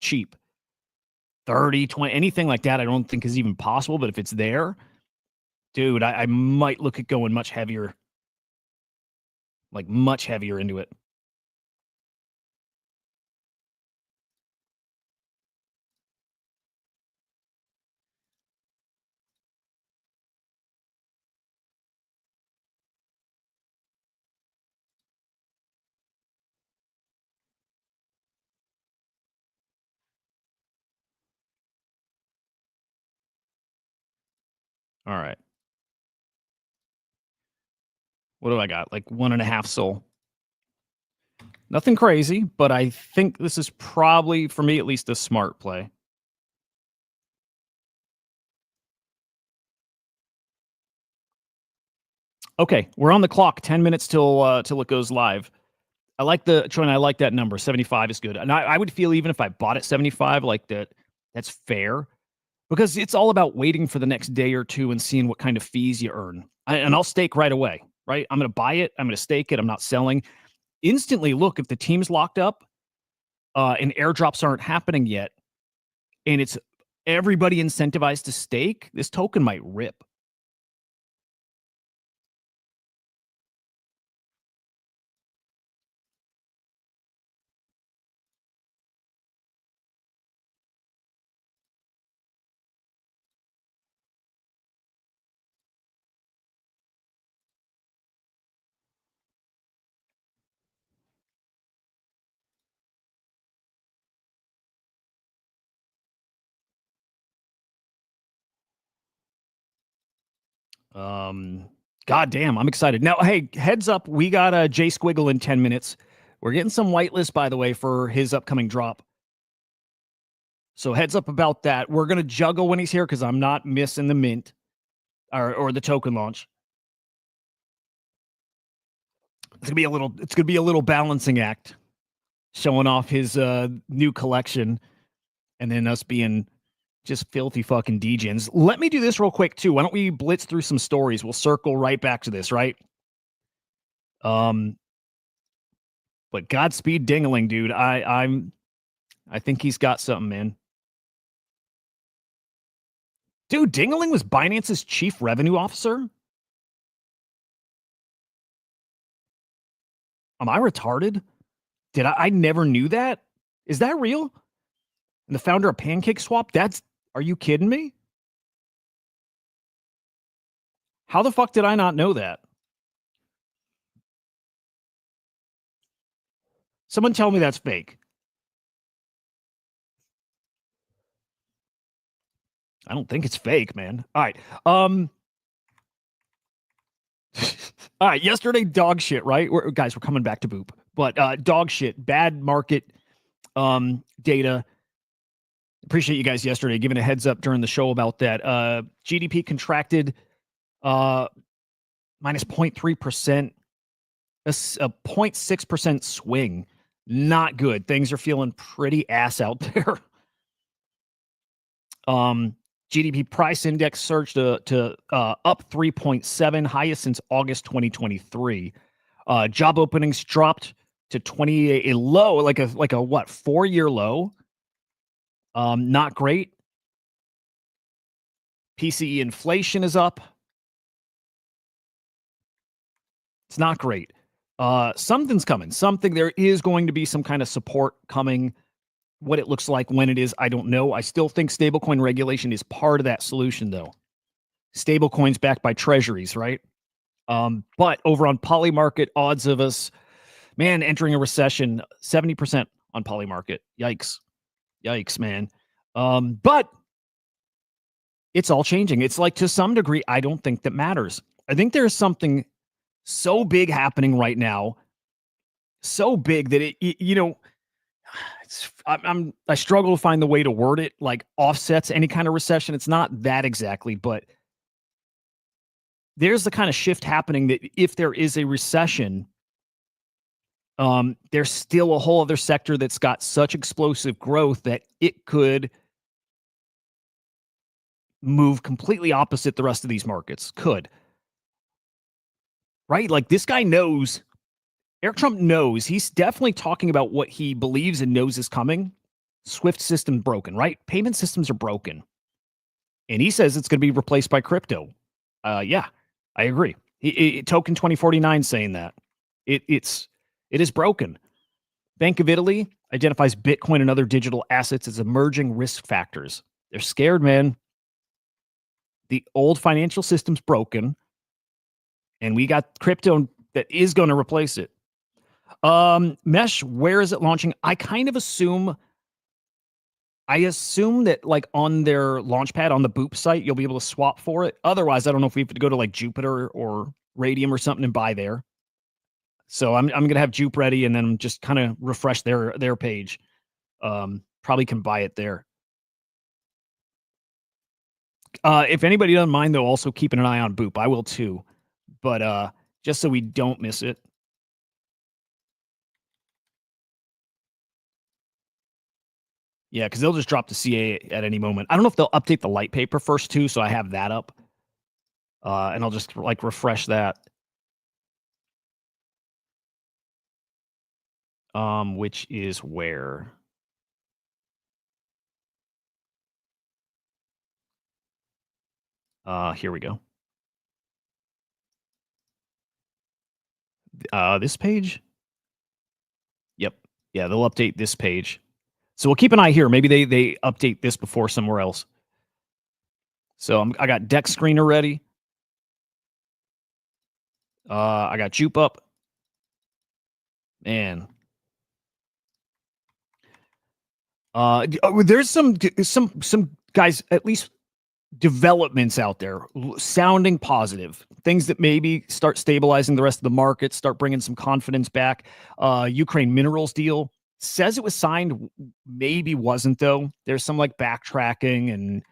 cheap. 30, 20, anything like that, I don't think is even possible. But if it's there, dude, I might look at going much heavier, like much heavier into it. All right. What do I got? Like 1.5 soul. Nothing crazy, but I think this is probably, for me at least, a smart play. Okay, we're on the clock. 10 minutes till it goes live. I like I like that number. 75 is good. And I would feel even if I bought at 75, like that's fair. Because it's all about waiting for the next day or two and seeing what kind of fees you earn. And I'll stake right away, right? I'm going to buy it. I'm going to stake it. I'm not selling. Instantly, look, if the team's locked up and airdrops aren't happening yet, and it's everybody incentivized to stake, this token might rip. God damn, I'm excited. Now, hey, heads up, we got a J Squiggle in 10 minutes. We're getting some whitelist, by the way, for his upcoming drop. So heads up about that. We're gonna juggle when he's here because I'm not missing the mint or the token launch. It's gonna be a little balancing act, showing off his new collection. and then us being just filthy fucking degens. Let me do this real quick too. Why don't we blitz through some stories? We'll circle right back to this, right? But Godspeed Dingaling, dude. I think he's got something, man. Dude, Dingaling was Binance's chief revenue officer? Am I retarded? I never knew that? Is that real? And the founder of PancakeSwap? Are you kidding me? How the fuck did I not know that? Someone tell me that's fake. I don't think it's fake, man. All right. All right. Yesterday, dog shit, right? Guys, we're coming back to Boop. But dog shit, bad market data. Appreciate you guys yesterday giving a heads up during the show about that. GDP contracted minus 0.3%, a 0.6% swing. Not good. Things are feeling pretty ass out there. GDP price index surged to up 3.7, highest since August 2023. Job openings dropped to 28, a low, like a what, 4-year low. Not great. PCE inflation is up. It's not great. Something's coming. There is going to be some kind of support coming. What it looks like, when it is, I don't know. I still think stablecoin regulation is part of that solution, though. Stablecoins backed by treasuries, right? But over on Polymarket, odds of us, man, entering a recession, 70% on Polymarket. Yikes, man. But it's all changing. It's like, to some degree, I don't think that matters. I think there's something so big happening right now, so big that I struggle to find the way to word it, like offsets any kind of recession. It's not that exactly, but there's the kind of shift happening that if there is a recession, there's still a whole other sector that's got such explosive growth that it could move completely opposite the rest of these markets. Could. Right? Like, this guy knows. Eric Trump knows. He's definitely talking about what he believes and knows is coming. SWIFT system broken, right? Payment systems are broken. And he says it's going to be replaced by crypto. Yeah, I agree. Token 2049 saying that. It is broken. Bank of Italy identifies Bitcoin and other digital assets as emerging risk factors. They're scared, man. The old financial system's broken, and we got crypto that is going to replace it. Mesh, where is it launching? I kind of assume that, like, on their Launchpad, on the Boop site, you'll be able to swap for it. Otherwise, I don't know if we have to go to like Jupiter or Radium or something and buy there. So I'm going to have Jupe ready and then just kind of refresh their page. Probably can buy it there. If anybody doesn't mind, though, also keeping an eye on Boop. I will too. But just so we don't miss it. Yeah, because they'll just drop the CA at any moment. I don't know if they'll update the light paper first too, so I have that up. And I'll just like refresh that. Which is where? Here we go. This page? Yep. Yeah, they'll update this page. So we'll keep an eye here. Maybe they update this before somewhere else. So I got deck screener ready. I got Jupe up. Man. There's some guys, at least developments out there sounding positive, things that maybe start stabilizing the rest of the market, start bringing some confidence back. Ukraine minerals deal says it was signed, maybe wasn't, though. There's some like backtracking, and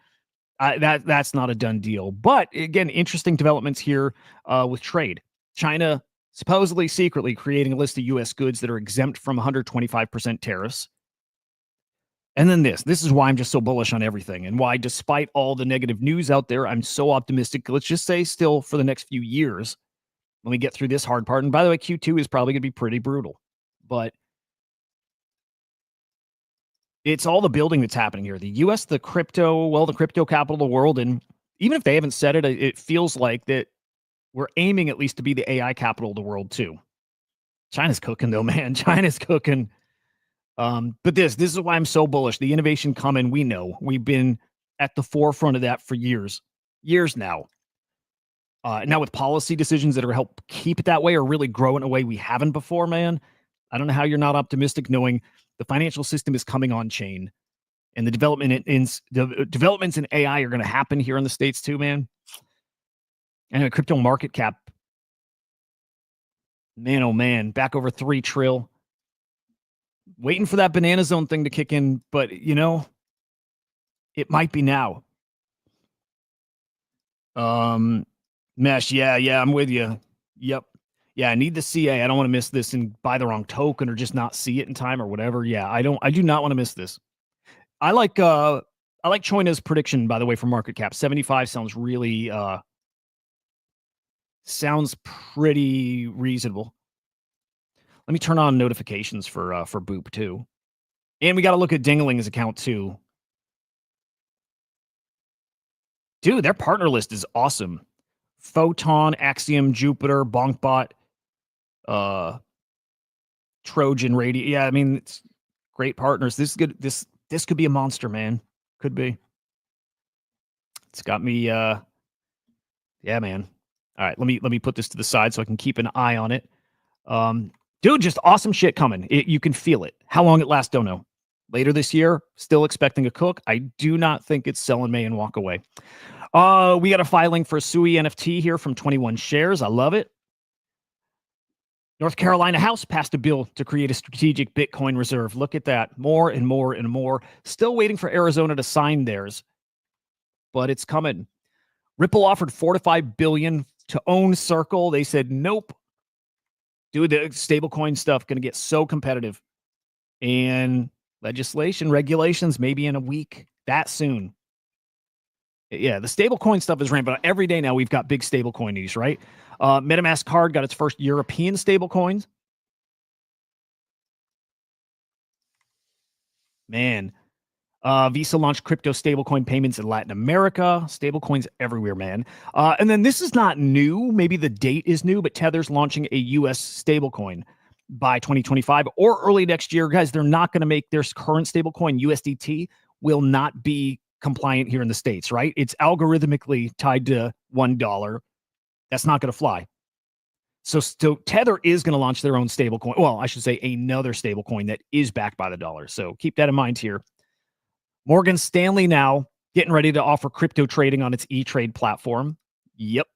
that's not a done deal. But again, interesting developments here with trade. China supposedly secretly creating a list of U.S. goods that are exempt from 125% tariffs. And then this is why I'm just so bullish on everything, and why, despite all the negative news out there, I'm so optimistic. Let's just say still for the next few years when we get through this hard part. And by the way, Q2 is probably going to be pretty brutal, but it's all the building that's happening here. The US, the crypto capital of the world. And even if they haven't said it, it feels like that we're aiming at least to be the AI capital of the world too. China's cooking though, man. China's cooking. But this is why I'm so bullish. The innovation coming, we know. We've been at the forefront of that for years now. Now with policy decisions that are help keep it that way or really grow in a way we haven't before, man. I don't know how you're not optimistic knowing the financial system is coming on chain and the developments in AI are going to happen here in the States too, man. And a crypto market cap, man, oh man, back over 3 trill. Waiting for that banana zone thing to kick in, but you know, it might be now. Mesh, yeah, I'm with you. Yep. Yeah, I need the CA. I don't want to miss this and buy the wrong token or just not see it in time or whatever. Yeah, I do not want to miss this. I like Choina's prediction, by the way, for market cap. 75 sounds really sounds pretty reasonable. Let me turn on notifications for Boop too. And we got to look at Dingling's account too. Dude, their partner list is awesome. Photon, Axiom, Jupiter, Bonkbot, Trojan Radio. Yeah, I mean, it's great partners. This is good. This could be a monster, man. Could be. It's got me yeah, man. All right, let me put this to the side so I can keep an eye on it. Dude, just awesome shit coming. You can feel it. How long it lasts, don't know. Later this year, still expecting a cook. I do not think it's sell in May and walk away. We got a filing for Sui NFT here from 21 shares. I love it. North Carolina House passed a bill to create a strategic Bitcoin reserve. Look at that. More and more and more. Still waiting for Arizona to sign theirs, but it's coming. Ripple offered $4 to $5 billion to own Circle. They said nope. Dude, the stablecoin stuff going to get so competitive. And regulations, maybe in a week. That soon. Yeah, the stablecoin stuff is rampant. Every day now we've got big stablecoin news, right? MetaMask Card got its first European stablecoins. Man, Visa launched crypto stablecoin payments in Latin America. Stablecoins everywhere, man. And then this is not new. Maybe the date is new, but Tether's launching a U.S. stablecoin by 2025 or early next year. Guys, they're not going to make their current stablecoin, USDT, will not be compliant here in the States, right? It's algorithmically tied to $1. That's not going to fly. So Tether is going to launch their own stablecoin. Well, I should say another stablecoin that is backed by the dollar. So keep that in mind here. Morgan Stanley now getting ready to offer crypto trading on its E-Trade platform. Yep.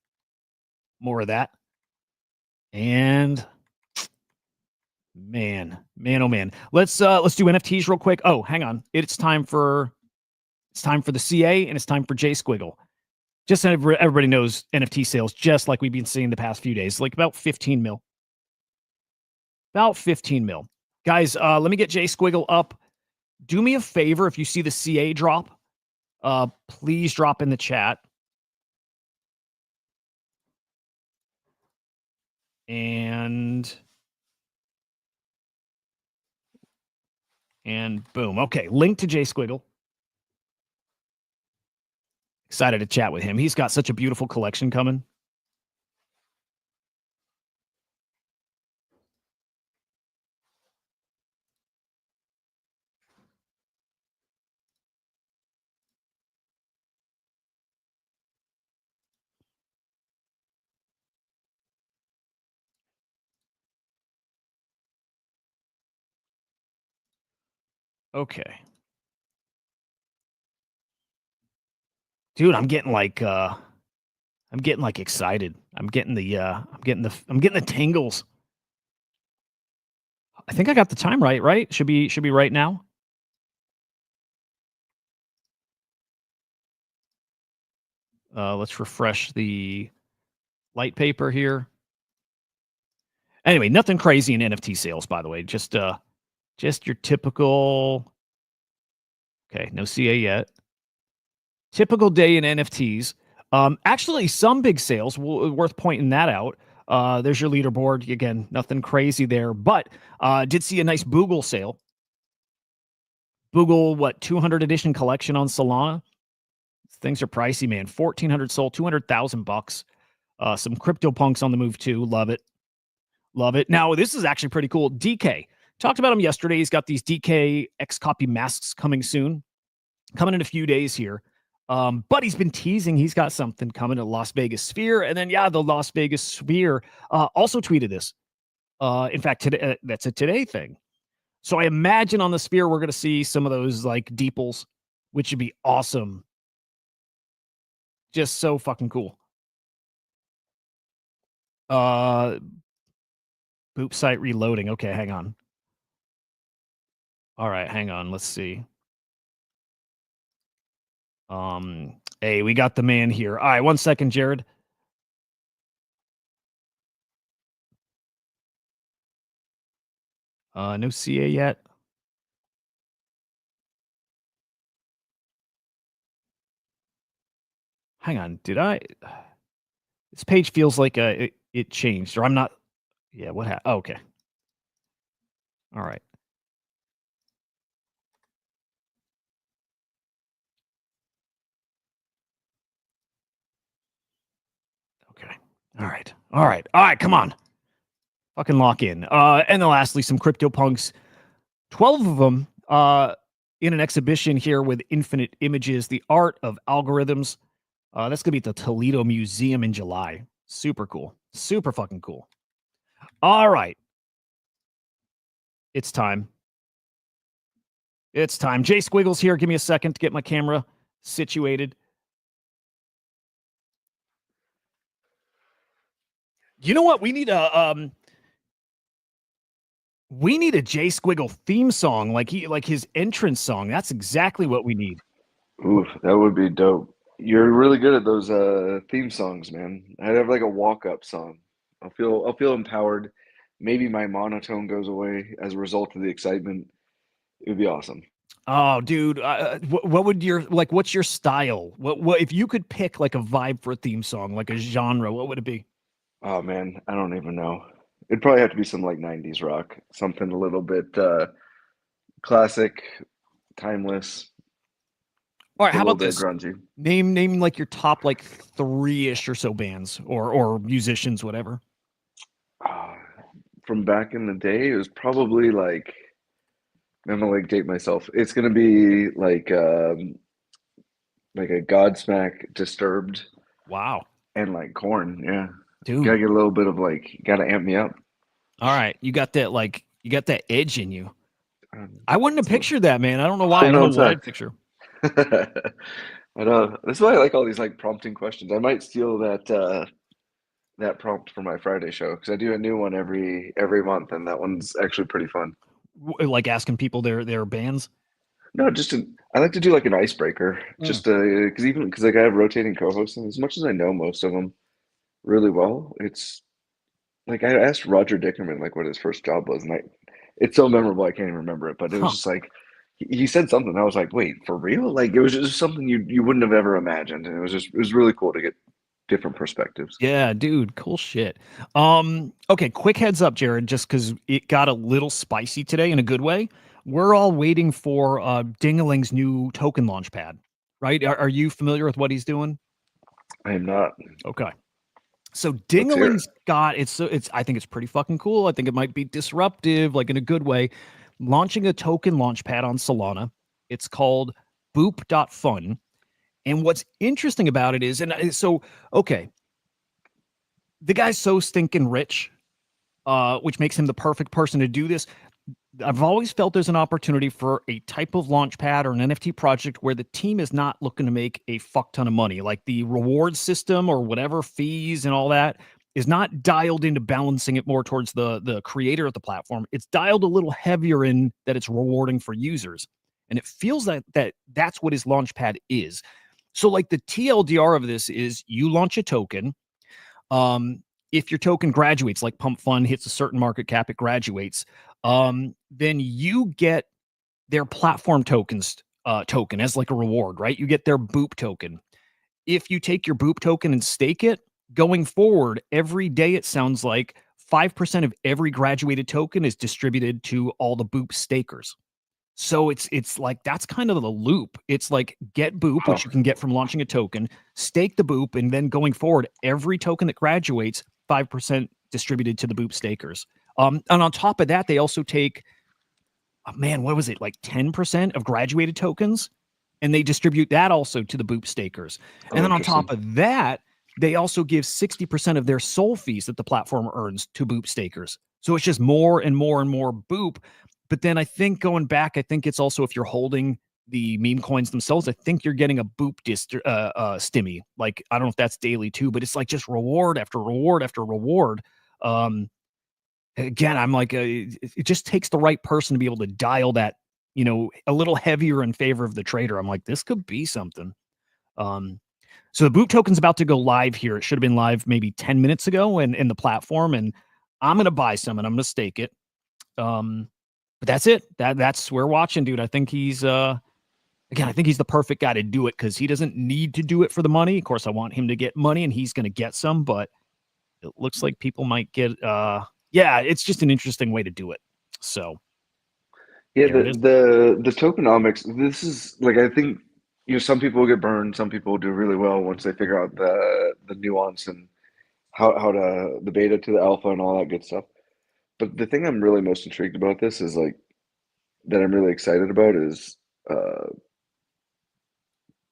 More of that. And man, oh man. Let's do NFTs real quick. Oh, hang on. It's time for the CA and it's time for J Squiggle. Just so everybody knows NFT sales, just like we've been seeing the past few days, like about 15 mil. About 15 mil. Guys, let me get J Squiggle up. Do me a favor, if you see the CA drop, please drop in the chat. And boom. Okay, link to J Squiggle. Excited to chat with him. He's got such a beautiful collection coming. Okay. Dude, I'm getting like excited. I'm getting the tingles. I think I got the time right? Should be right now. Let's refresh the light paper here. Anyway, nothing crazy in NFT sales, by the way. Just your typical Okay, no CA yet. Typical day in NFTs. Actually, some big sales. Worth pointing that out. There's your leaderboard. Again, nothing crazy there, but did see a nice Boogle sale. Boogle, what, 200 edition collection on Solana? Things are pricey, man. 1,400 sold, $200,000. Some CryptoPunks on the move too. Love it. Love it. Now, this is actually pretty cool. DK. Talked about him yesterday. He's got these DK X copy masks coming soon. Coming in a few days here. But he's been teasing he's got something coming to Las Vegas Sphere. And then, yeah, the Las Vegas Sphere also tweeted this. In fact, today, that's a today thing. So I imagine on the Sphere, we're going to see some of those like deeples, which would be awesome. Just so fucking cool. Boop site reloading. Okay, hang on. All right, hang on. Let's see. Hey, we got the man here. All right, 1 second, Jared. No CA yet. Hang on, did I? This page feels like it changed, or I'm not. Yeah, what happened? Oh, okay. All right. Okay. All right. All right. All right. Come on. Fucking lock in. And then lastly, some CryptoPunks. 12 of them in an exhibition here with infinite images, the art of algorithms. That's going to be at the Toledo Museum in July. Super cool. Super fucking cool. All right. It's time. It's time. Jay Squiggles here. Give me a second to get my camera situated. You know what? We need a Jay Squiggle theme song, like his entrance song. That's exactly what we need. Oof, that would be dope. You're really good at those theme songs, man. I'd have like a walk-up song. I'll feel empowered. Maybe my monotone goes away as a result of the excitement. It would be awesome. Oh, dude, what would your what's your style? What if you could pick like a vibe for a theme song, like a genre? What would it be? Oh man, I don't even know. It'd probably have to be some like 90s rock, something a little bit classic, timeless, All right, a how little about bit this? grungy. Name like your top like 3-ish or so bands or musicians, whatever. Uh, from back in the day, it was probably like I'm gonna like date myself. It's gonna be like a Godsmack Disturbed Wow, and like Corn. Yeah, dude. gotta get a little bit of like, gotta amp me up. All right, you got that edge in you. Um, I wouldn't have so- pictured that, man. I don't know why. oh I don't no, know it's what a. I'd picture. I know. That's why I like all these like prompting questions. I might steal that prompt for my Friday show because I do a new one every month, and that one's actually pretty fun. Like asking people their bands. No, I like to do like an icebreaker, Mm. just because like I have rotating co-hosts, and as much as I know most of them really well, it's like I asked Roger Dickerman like what his first job was, and it's so memorable I can't even remember it. But it was Huh. just like he said something. I was like, wait, for real? Like it was just something you wouldn't have ever imagined, and it was really cool to get different perspectives. Yeah, dude, cool shit. Okay, quick heads up, Jared, just because it got a little spicy today in a good way. We're all waiting for Dingaling's new token launchpad, right? Are you familiar with what he's doing? I am not. Okay. So Let's hear it. Dingaling's got it's I think it's pretty fucking cool. I think it might be disruptive, like in a good way. Launching a token launchpad on Solana. It's called boop.fun. And what's interesting about it is, okay, the guy's so stinking rich, which makes him the perfect person to do this. I've always felt there's an opportunity for a type of launch pad or an NFT project where the team is not looking to make a fuck ton of money. Like the reward system or whatever fees and all that is not dialed into balancing it more towards the creator of the platform. It's dialed a little heavier in that it's rewarding for users. And it feels that's what his launch pad is. So like the TLDR of this is you launch a token. If your token graduates, like Pump Fund hits a certain market cap, it graduates. Then you get their platform tokens token as like a reward, right? You get their Boop token. If you take your Boop token and stake it, going forward, every day it sounds like 5% of every graduated token is distributed to all the Boop stakers. So it's like that's kind of the loop. It's like get Boop, which you can get from launching a token, stake the Boop, and then going forward, every token that graduates, 5% distributed to the Boop stakers. And on top of that, they also take, what was it, like 10% of graduated tokens, and they distribute that also to the Boop stakers. And then on top of that, they also give 60% of their SOL fees that the platform earns to Boop stakers. So it's just more and more and more Boop. But then I think going back, I think it's also if you're holding the meme coins themselves, I think you're getting a Boop stimmy. Like, I don't know if that's daily too, but it's like just reward after reward after reward. Again, I'm like, it just takes the right person to be able to dial that, a little heavier in favor of the trader. I'm like, this could be something. So the Boop token's about to go live here. It should have been live maybe 10 minutes ago in the platform, and I'm going to buy some and I'm going to stake it. But that's it. That's we're watching, dude. I think he's I think he's the perfect guy to do it because he doesn't need to do it for the money. Of course, I want him to get money and he's going to get some, but it looks like people might get it's just an interesting way to do it. So yeah, the tokenomics, this is like, I think, some people will get burned, some people will do really well once they figure out the nuance and how to the beta to the alpha and all that good stuff. But the thing I'm really most intrigued about this is like that I'm really excited about is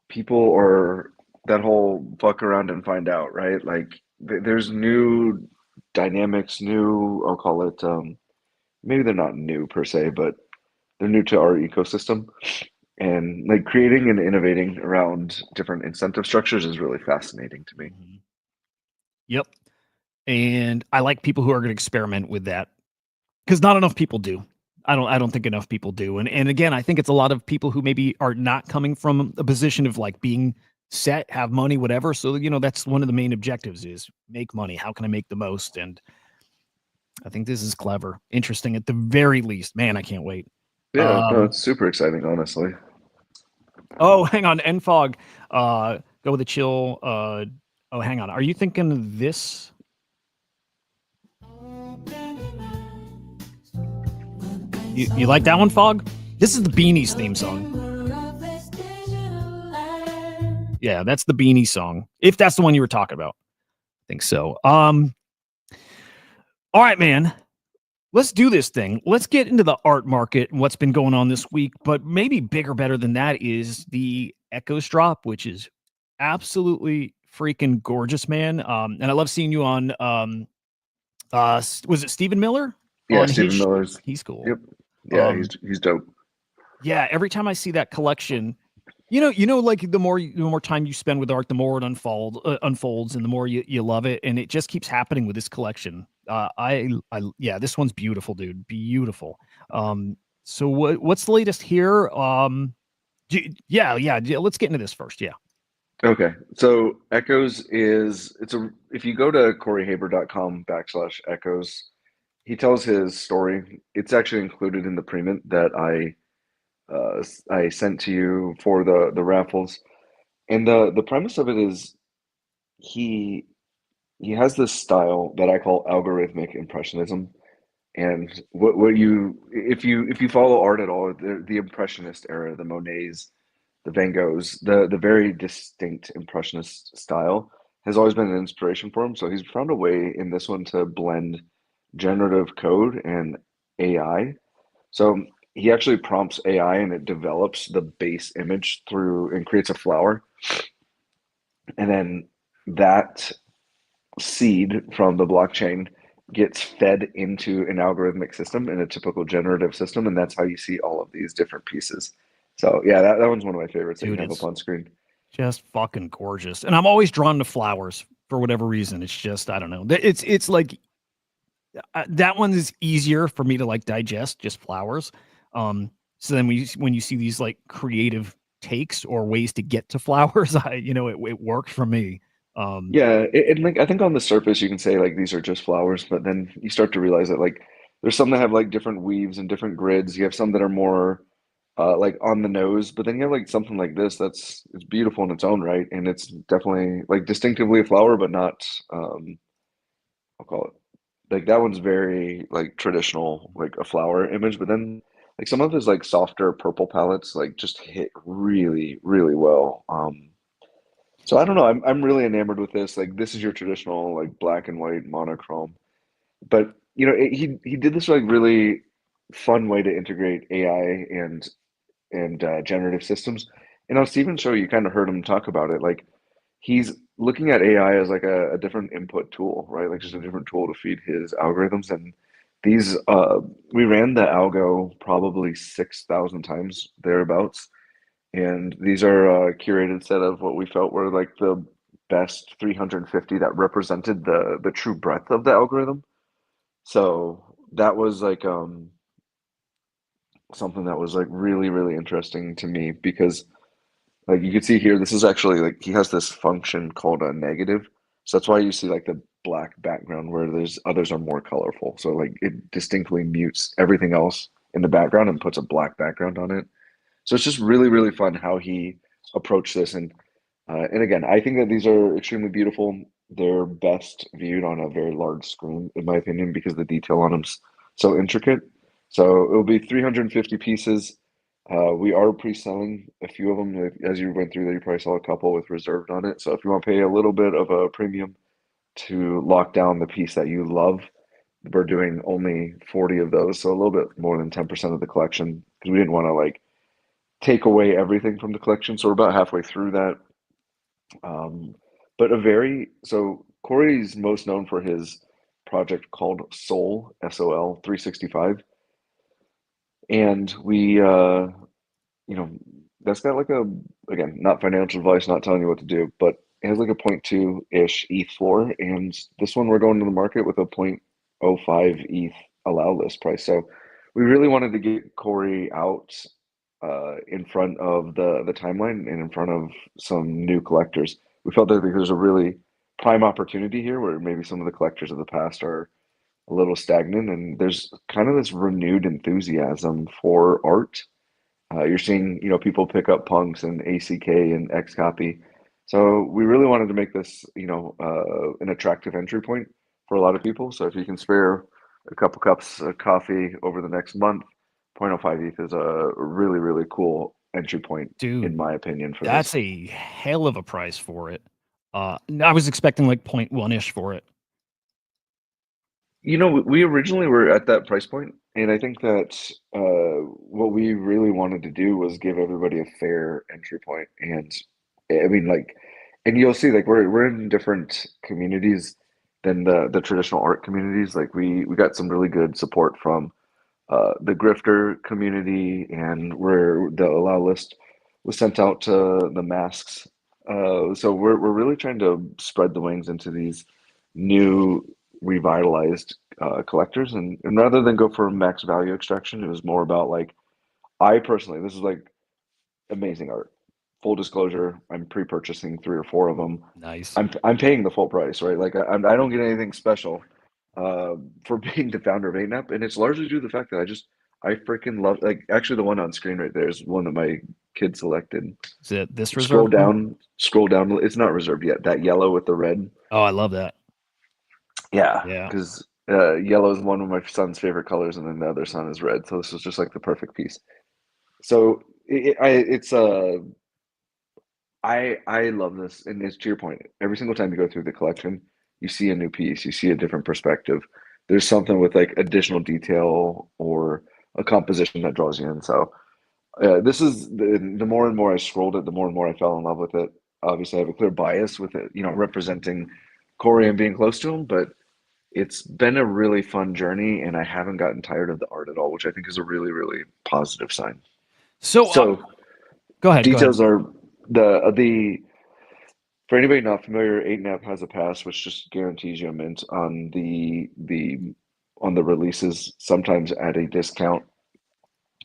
people, or that whole fuck around and find out, right? Like there's new dynamics, I'll call it, maybe they're not new per se, but they're new to our ecosystem. And like creating and innovating around different incentive structures is really fascinating to me. Mm-hmm. Yep. And I like people who are going to experiment with that because not enough people do. I don't think enough people do. And again, I think it's a lot of people who maybe are not coming from a position of like being set, have money, whatever. So, that's one of the main objectives is make money. How can I make the most? And I think this is clever, interesting at the very least. Man, I can't wait. Yeah, no, it's super exciting, honestly. Oh, hang on. NFOG, go with a chill. Hang on. Are you thinking of this? You like that one, Fog? This is the Beanies theme song. Yeah, that's the Beanie song. If that's the one you were talking about. I think so. All right, man. Let's do this thing. Let's get into the art market and what's been going on this week. But maybe bigger, better than that is the Echoes drop, which is absolutely freaking gorgeous, man. And I love seeing you on, was it Stephen Miller? Yeah, Stephen Miller's. He's cool. Yep. Yeah, he's dope. Yeah, every time I see that collection, like the more time you spend with art, the more it unfolds, and the more you love it, and it just keeps happening with this collection. This one's beautiful, dude. Beautiful. So what's the latest here? Let's get into this first. Yeah. Okay. So Echoes if you go to CoreyHaber.com/Echoes, he tells his story. It's actually included in the premint that I sent to you for the raffles. And the premise of it is he has this style that I call algorithmic impressionism. And if you follow art at all, the Impressionist era, the Monets, the Van Goghs, the very distinct Impressionist style has always been an inspiration for him. So he's found a way in this one to blend generative code and AI. So he actually prompts AI and it develops the base image through and creates a flower. And then that seed from the blockchain gets fed into an algorithmic system in a typical generative system. And that's how you see all of these different pieces. So yeah, that one's one of my favorites that you have up on screen. Just fucking gorgeous. And I'm always drawn to flowers for whatever reason. It's just, I don't know. It's like, that one is easier for me to like digest, just flowers. So then when you see these like creative takes or ways to get to flowers, it works for me. Like I think on the surface you can say like these are just flowers, but then you start to realize that like there's some that have like different weaves and different grids. You have some that are more like on the nose, but then you have like something like this it's beautiful in its own right, and it's definitely like distinctively a flower, but not I'll call it like that one's very like traditional, like a flower image, but then like some of his like softer purple palettes like just hit really, really well. So I don't know, I'm really enamored with this. Like this is your traditional like black and white monochrome, but you know he did this like really fun way to integrate AI and generative systems. And on Steven's show, you kind of heard him talk about it. Like he's looking at AI as like a different input tool, right? Like just a different tool to feed his algorithms. And these, we ran the algo probably 6,000 times thereabouts. And these are a curated set of what we felt were like the best 350 that represented the true breadth of the algorithm. So that was like something that was like really, really interesting to me because like you can see here, this is actually like he has this function called a negative. So that's why you see like the black background where there's others are more colorful. So like it distinctly mutes everything else in the background and puts a black background on it. So it's just really, really fun how he approached this. And again, I think that these are extremely beautiful. They're best viewed on a very large screen, in my opinion, because the detail on them's so intricate. So it'll be 350 pieces. We are pre-selling a few of them. As you went through there, you probably saw a couple with reserved on it. So if you want to pay a little bit of a premium to lock down the piece that you love, we're doing only 40 of those. So a little bit more than 10% of the collection because we didn't want to like take away everything from the collection. So we're about halfway through that. Um, but a very so Corey's most known for his project called Sol, SOL 365. And you know, that's got like a, again, not financial advice, not telling you what to do, but it has like a point 0.2-ish ETH floor. And this one we're going to the market with a 0.05 ETH allow list price. So we really wanted to get Corey out in front of the timeline and in front of some new collectors. We felt that there's a really prime opportunity here where maybe some of the collectors of the past are a little stagnant, and there's kind of this renewed enthusiasm for art. You're seeing, you know, people pick up punks and ACK and X copy. So we really wanted to make this, you know, an attractive entry point for a lot of people. So if you can spare a couple cups of coffee over the next month, 0.05 ETH is a really, really cool entry point, in Dude, my opinion, for that's this. a hell of a price for it. I was expecting like 0.1-ish for it. You know, we originally were at that price point, and I think that what we really wanted to do was give everybody a fair entry point. And I mean, like, and you'll see, like, we're in different communities than the traditional art communities. Like, we got some really good support from the grifter community, and where the allow list was sent out to the masks. So we're really trying to spread the wings into these new revitalized collectors, and rather than go for max value extraction, it was more about like I personally, this is like amazing art. Full disclosure, I'm pre-purchasing 3 or 4 of them. Nice. I'm paying the full price, right? Like I don't get anything special for being the founder of 8NAP, and it's largely due to the fact that I freaking love, like, actually the one on screen right there is one that my kid selected. Is it this Scroll reserved one? down, scroll down. It's not reserved yet. That yellow with the red. Oh, I love that. Yeah, Yeah. because yellow is one of my son's favorite colors, and then the other son is red. So this was just like the perfect piece. So I love this, and it's to your point. Every single time you go through the collection, you see a new piece, you see a different perspective. There's something with like additional detail or a composition that draws you in. So this is the more and more I scrolled it, the more and more I fell in love with it. Obviously, I have a clear bias with it, you know, representing Corey and being close to him, but it's been a really fun journey, and I haven't gotten tired of the art at all, which I think is a really, really positive sign. So So go ahead. Go ahead. details are the for anybody not familiar, 8NAP has a pass which just guarantees you a mint on the releases, sometimes at a discount.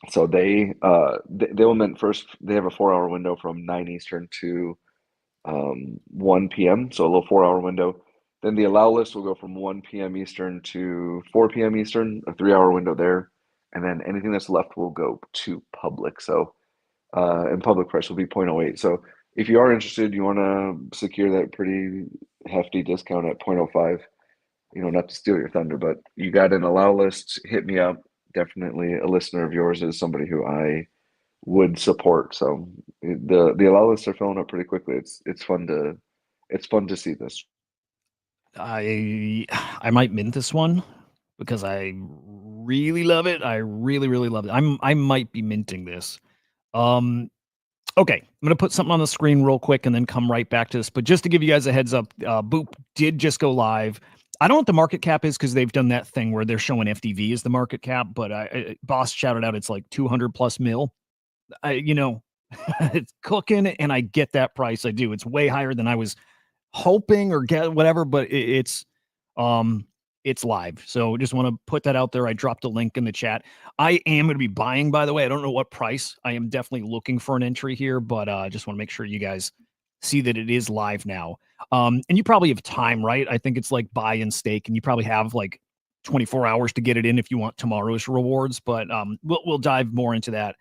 So they will mint first. They have a 4 hour window from 9 Eastern to 1 p.m. So a little 4 hour window. Then the allow list will go from 1 p.m. Eastern to 4 p.m. Eastern, a 3 hour window there. and then anything that's left will go to public. So, and public price will be 0.08. So if you are interested, you want to secure that pretty hefty discount at 0.05, not to steal your thunder, but you got an allow list, hit me up. Definitely a listener of yours is somebody who I would support. So the allow lists are filling up pretty quickly. It's fun to see this. I might mint this one because I really love it. I really, really love it. I might be minting this. Okay, I'm gonna put something on the screen real quick and then come right back to this. But just to give you guys a heads up, Boop did just go live. I don't know what the market cap is because they've done that thing where they're showing FDV as the market cap, but Boss shouted out it's like 200 plus mil. It's cooking, and I get that price. I do. It's way higher than I was hoping or get whatever, but it's live. So just want to put that out there. I dropped a link in the chat. I am going to be buying, by the way. I don't know what price. I am definitely looking for an entry here, but just want to make sure you guys see that it is live now. And you probably have time, right? I think it's like buy and stake, and you probably have like 24 hours to get it in if you want tomorrow's rewards. But we'll dive more into that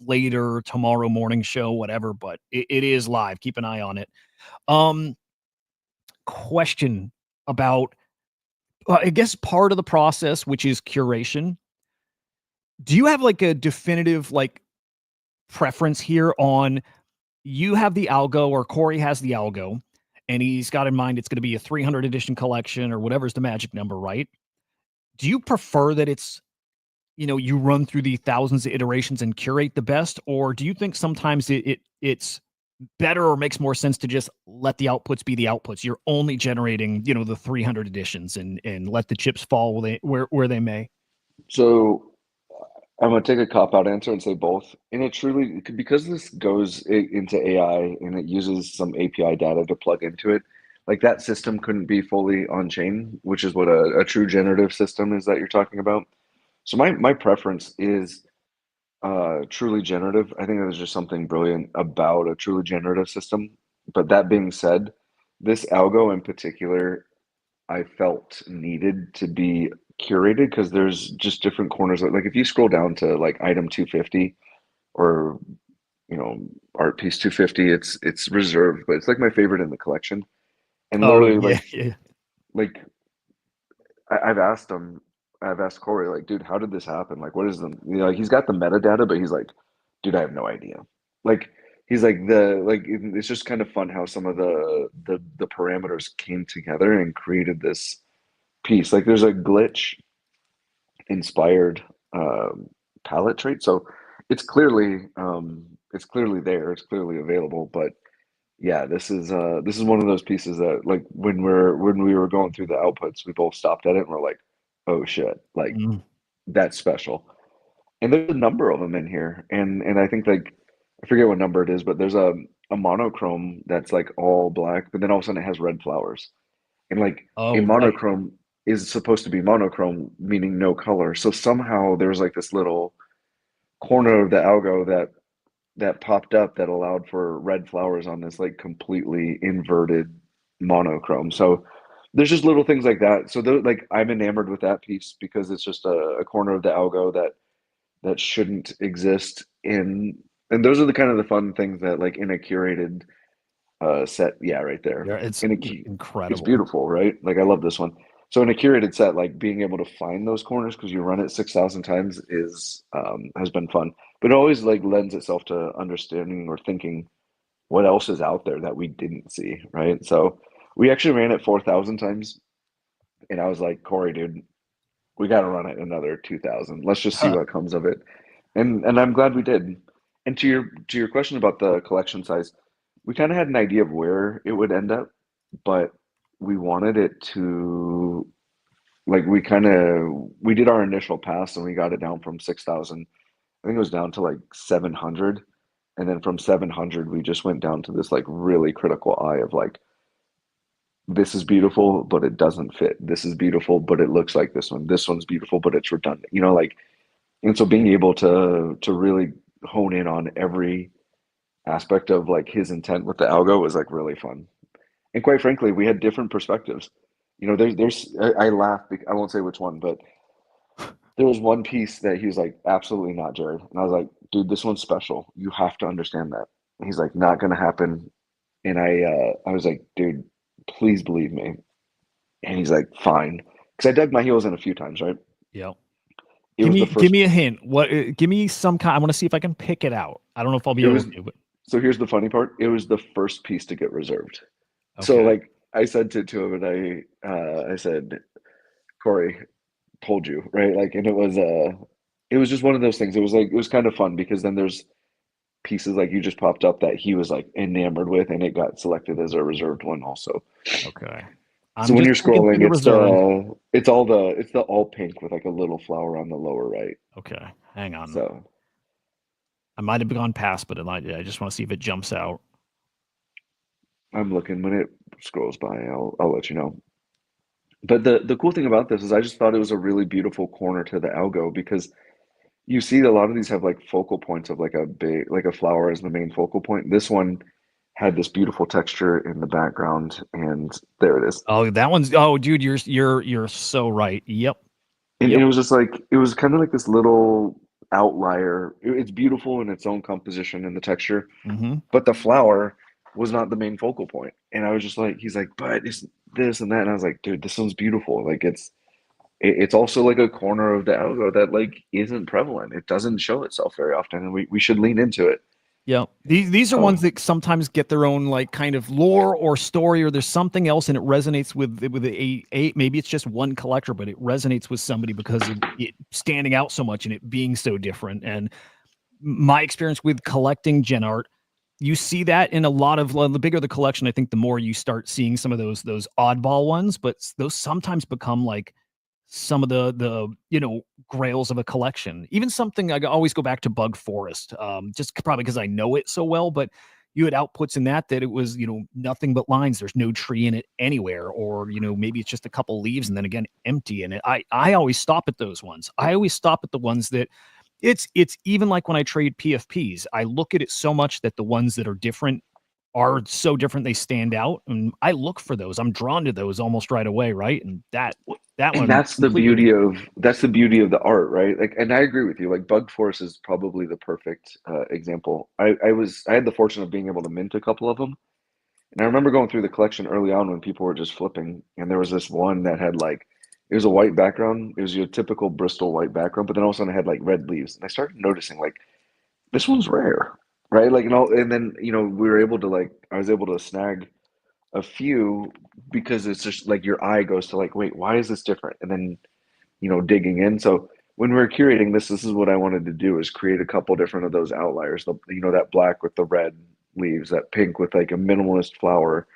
later, tomorrow morning show, whatever. But it is live. Keep an eye on it. Question about I guess part of the process, which is curation. Do you have like a definitive like preference here on you have the algo or Corey has the algo and he's got in mind it's going to be a 300 edition collection or whatever's the magic number, right? Do you prefer that it's you run through the thousands of iterations and curate the best, or do you think sometimes it's better or makes more sense to just let the outputs be the outputs? You're only generating, the 300 editions and let the chips fall where they may. So I'm gonna take a cop out answer and say both. And it truly, because this goes into AI and it uses some API data to plug into it, like that system couldn't be fully on chain, which is what a true generative system is that you're talking about. So my preference is truly generative. I think there's just something brilliant about a truly generative system. But that being said, this algo in particular, I felt needed to be curated because there's just different corners. Like if you scroll down to like item 250 or art piece 250, it's reserved, but it's like my favorite in the collection. And Oh literally yeah, yeah. like I've asked Corey, like, dude, how did this happen? Like, what is the, like, he's got the metadata, but he's like, dude, I have no idea. Like, he's like, it's just kind of fun how some of the parameters came together and created this piece. Like, there's a glitch inspired palette trait. So it's clearly there, it's clearly available, but yeah, this is one of those pieces that like when we were going through the outputs, we both stopped at it and we're like, oh shit, like Mm. that's special. And there's a number of them in here, and I think like I forget what number it is, but there's a monochrome that's like all black, but then all of a sudden it has red flowers, and like a Oh right. monochrome is supposed to be monochrome, meaning no color. So somehow there's like this little corner of the algo that popped up that allowed for red flowers on this like completely inverted monochrome. So there's just little things like that. So like I'm enamored with that piece because it's just a corner of the algo that shouldn't exist in. And those are the kind of the fun things that like in a curated set, yeah, right there. Yeah, it's It's incredible. beautiful, right? Like I love this one. So in a curated set, like being able to find those corners because you run it 6,000 times is has been fun. But it always like lends itself to understanding or thinking what else is out there that we didn't see, right? So we actually ran it 4,000 times, and I was like, Corey, dude, we got to run it another 2,000. Let's just see Huh. what comes of it. And I'm glad we did. And to your question about the collection size, we kind of had an idea of where it would end up, but we wanted it to like we did our initial pass and we got it down from 6,000. I think it was down to like 700, and then from 700 we just went down to this like really critical eye of like this is beautiful but it doesn't fit. This is beautiful but it looks like this one. This one's beautiful but it's redundant. Like and so being able to really hone in on every aspect of like his intent with the algo was like really fun. And quite frankly, we had different perspectives. There's I laugh. I won't say which one, but there was one piece that he was like, absolutely not, Jared. And I was like, dude, this one's special. You have to understand that. And he's like, not gonna happen. And I was like, dude, please believe me. And he's like, fine. Because I dug my heels in a few times, right? Yeah. It was the Give first me a hint. What? Give me some kind. I want to see if I can pick it out. I don't know if I'll be it able was to, but so here's the funny part. It was the first piece to get reserved. So okay. like I said to him and I said, Corey, told you, right? Like and it was just one of those things. It was like it was kind of fun because then there's pieces like you just popped up that he was like enamored with and it got selected as a reserved one also. Okay. So I'm when just you're looking through scrolling, the reserve. it's the all pink with like a little flower on the lower right. Okay. Hang on. So I might have gone past, but I just want to see if it jumps out. I'm looking when it scrolls by, I'll let you know. But the cool thing about this is I just thought it was a really beautiful corner to the algo because you see a lot of these have like focal points of like a big like a flower as the main focal point. This one had this beautiful texture in the background, and there it is. Oh, that one's. Oh, dude, you're so right. Yep. And Yep. it was just like it was kind of like this little outlier. It's beautiful in its own composition and the texture, Mm-hmm. but the flower was not the main focal point. And I was just like, he's like, but it's this and that, and I was like, dude, this one's beautiful. Like it's also like a corner of the algo that like isn't prevalent. It doesn't show itself very often, and we should lean into it. Yeah, these are ones So that sometimes get their own like kind of lore or story, or there's something else, and it resonates with a maybe it's just one collector, but it resonates with somebody because of it standing out so much and it being so different. And my experience with collecting gen art, you see that in a lot of the bigger the collection, I think the more you start seeing some of those oddball ones, but those sometimes become like some of the grails of a collection. Even something I always go back to Bug Forest, just probably because I know it so well. But you had outputs in that it was nothing but lines. There's no tree in it anywhere, or maybe it's just a couple leaves and then again empty in it. I always stop at those ones. I always stop at the ones that it's even like when I trade PFPs. I look at it so much that the ones that are different are so different they stand out, and I look for those. I'm drawn to those almost right away, right? And that and one completely different. that's the beauty of the art, right? Like, and I agree with you. Like, Bug Force is probably the perfect example. I had the fortune of being able to mint a couple of them, and I remember going through the collection early on when people were just flipping, and there was this one that had like it was a white background. It was your typical Bristol white background, but then all of a sudden it had like red leaves, and I started noticing like this one's rare, right? Like, and then we were able to like I was able to snag a few because it's just like your eye goes to like, wait, why is this different? And then digging in. So when we were curating this is what I wanted to do is create a couple different of those outliers. That black with the red leaves, that pink with like a minimalist flower,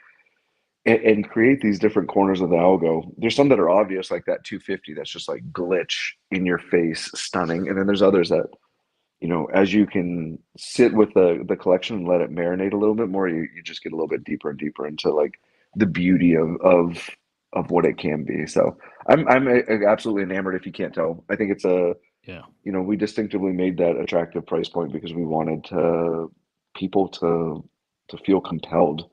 and create these different corners of the algo. There's some that are obvious, like that 250, that's just like glitch in your face, stunning. And then there's others that as you can sit with the collection and let it marinate a little bit more, you just get a little bit deeper and deeper into like the beauty of what it can be. So I'm absolutely enamored. If you can't tell, I think it's Yeah. we distinctively made that attractive price point because we wanted people to feel compelled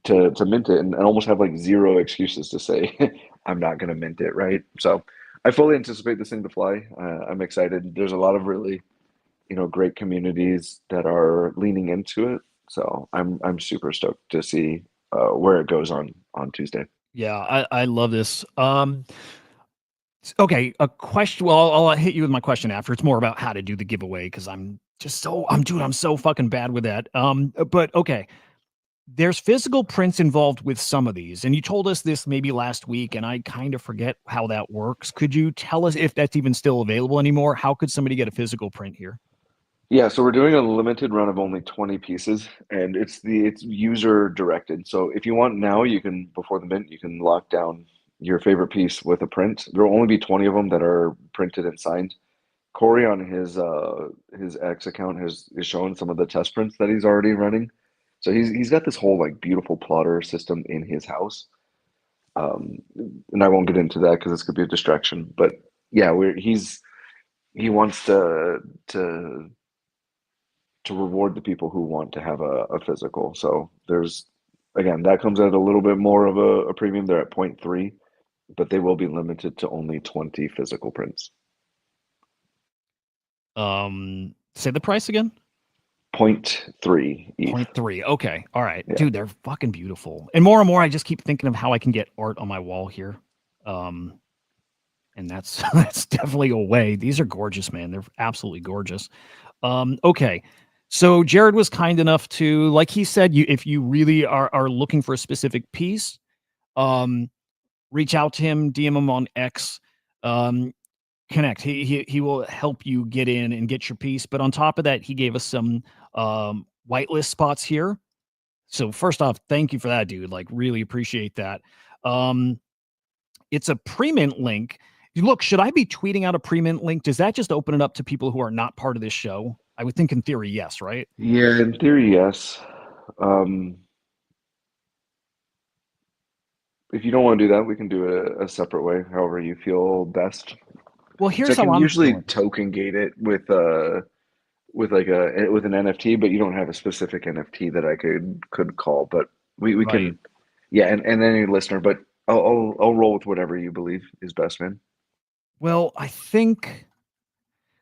to mint it and almost have like zero excuses to say I'm not going to mint it, right? So I fully anticipate this thing to fly. I'm excited. There's a lot of really great communities that are leaning into it. So I'm super stoked to see where it goes on Tuesday. Yeah, I love this. Okay, a question. Well, I'll hit you with my question after. It's more about how to do the giveaway because I'm so fucking bad with that. But okay, there's physical prints involved with some of these, and you told us this maybe last week, and I kind of forget how that works. Could you tell us if that's even still available anymore? How could somebody get a physical print here? Yeah, so we're doing a limited run of only 20 pieces, and it's user directed. So if you want now, you can before the mint, you can lock down your favorite piece with a print. There will only be 20 of them that are printed and signed. Corey on his X account is showing some of the test prints that he's already running. So he's got this whole like beautiful plotter system in his house. And I won't get into that because it's gonna be a distraction. But yeah, he wants to reward the people who want to have a physical. So there's again that comes at a little bit more of a premium. They're at 0.3, but they will be limited to only 20 physical prints. Say the price again. 0.3 ETH. 0.3. Okay. All right. Yeah. Dude, they're fucking beautiful. And more, I just keep thinking of how I can get art on my wall here. And that's that's definitely a way. These are gorgeous, man. They're absolutely gorgeous. Okay. So Jared was kind enough to, like he said, if you really are looking for a specific piece, reach out to him, DM him on X, connect. He will help you get in and get your piece. But on top of that, he gave us some whitelist spots here. So first off, thank you for that, dude. Like, really appreciate that. It's a pre-mint link. Look, should I be tweeting out a pre-mint link? Does that just open it up to people who are not part of this show? I would think in theory, yes, right? Yeah, in theory, yes. If you don't want to do that, we can do it a separate way, however you feel best. Well, So I here's how can I'm usually feeling. token gate it with an NFT, but you don't have a specific NFT that I could call. But we Right. can, yeah, and any listener. But I'll roll with whatever you believe is best, man. Well, I think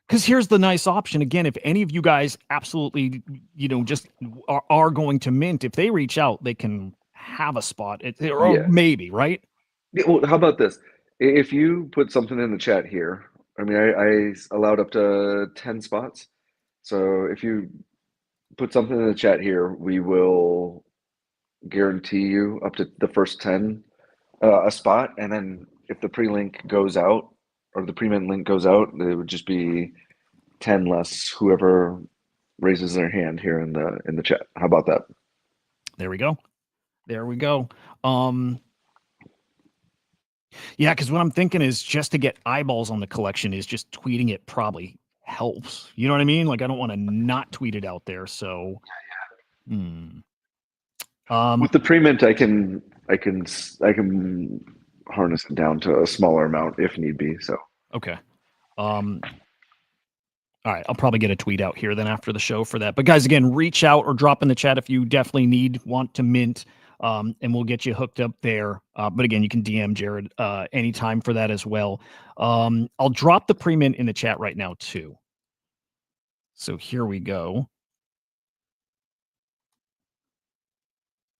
because here's the nice option. Again, if any of you guys absolutely, just are going to mint, if they reach out, they can have a spot, or Yeah. maybe, right? Yeah, well, how about this? If you put something in the chat here, I mean, I allowed up to 10 spots. So if you put something in the chat here, we will guarantee you up to the first 10 a spot. And then if the pre-link goes out or the pre-mint link goes out, it would just be 10 less whoever raises their hand here in the chat. How about that? There we go. There we go. Yeah, because what I'm thinking is just to get eyeballs on the collection is just tweeting it probably helps. You know what I mean? Like I don't want to not tweet it out there. So, With the pre-mint, I can harness it down to a smaller amount if need be. So okay. All right, I'll probably get a tweet out here then after the show for that. But guys, again, reach out or drop in the chat if you definitely want to mint, and we'll get you hooked up there. But again, you can DM Jared anytime for that as well. I'll drop the pre-mint in the chat right now too. So here we go.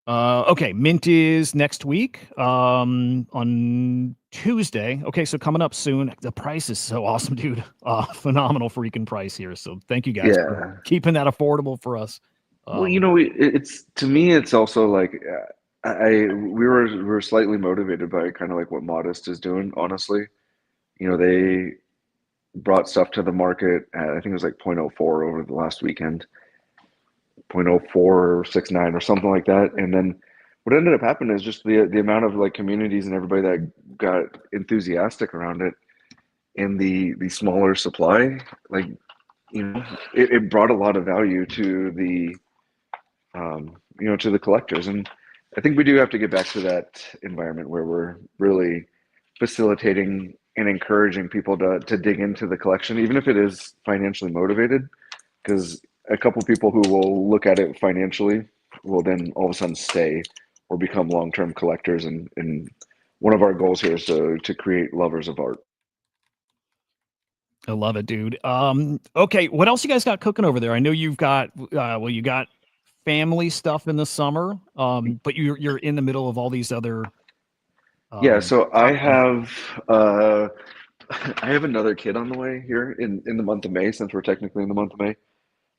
Okay, mint is next week on Tuesday. Okay, so coming up soon. The price is so awesome, dude. Phenomenal freaking price here. So thank you guys for yeah. keeping that affordable for us. Well, it's to me, it's also like we were slightly motivated by kind of like what Modest is doing. Honestly, they brought stuff to the market at, I think it was like zero point zero 0.04 over the last weekend, 0.0469 or something like that. And then what ended up happening is just the amount of like communities and everybody that got enthusiastic around it in the smaller supply, like it brought a lot of value to to the collectors. And I think we do have to get back to that environment where we're really facilitating and encouraging people to dig into the collection, even if it is financially motivated, because a couple people who will look at it financially will then all of a sudden stay or become long-term collectors. And one of our goals here is to create lovers of art. I love it, dude. Okay, what else you guys got cooking over there? I know you've got you got family stuff in the summer, but you're in the middle of all these other Yeah, so I projects. have I have another kid on the way here in the month of May, since we're technically in the month of May.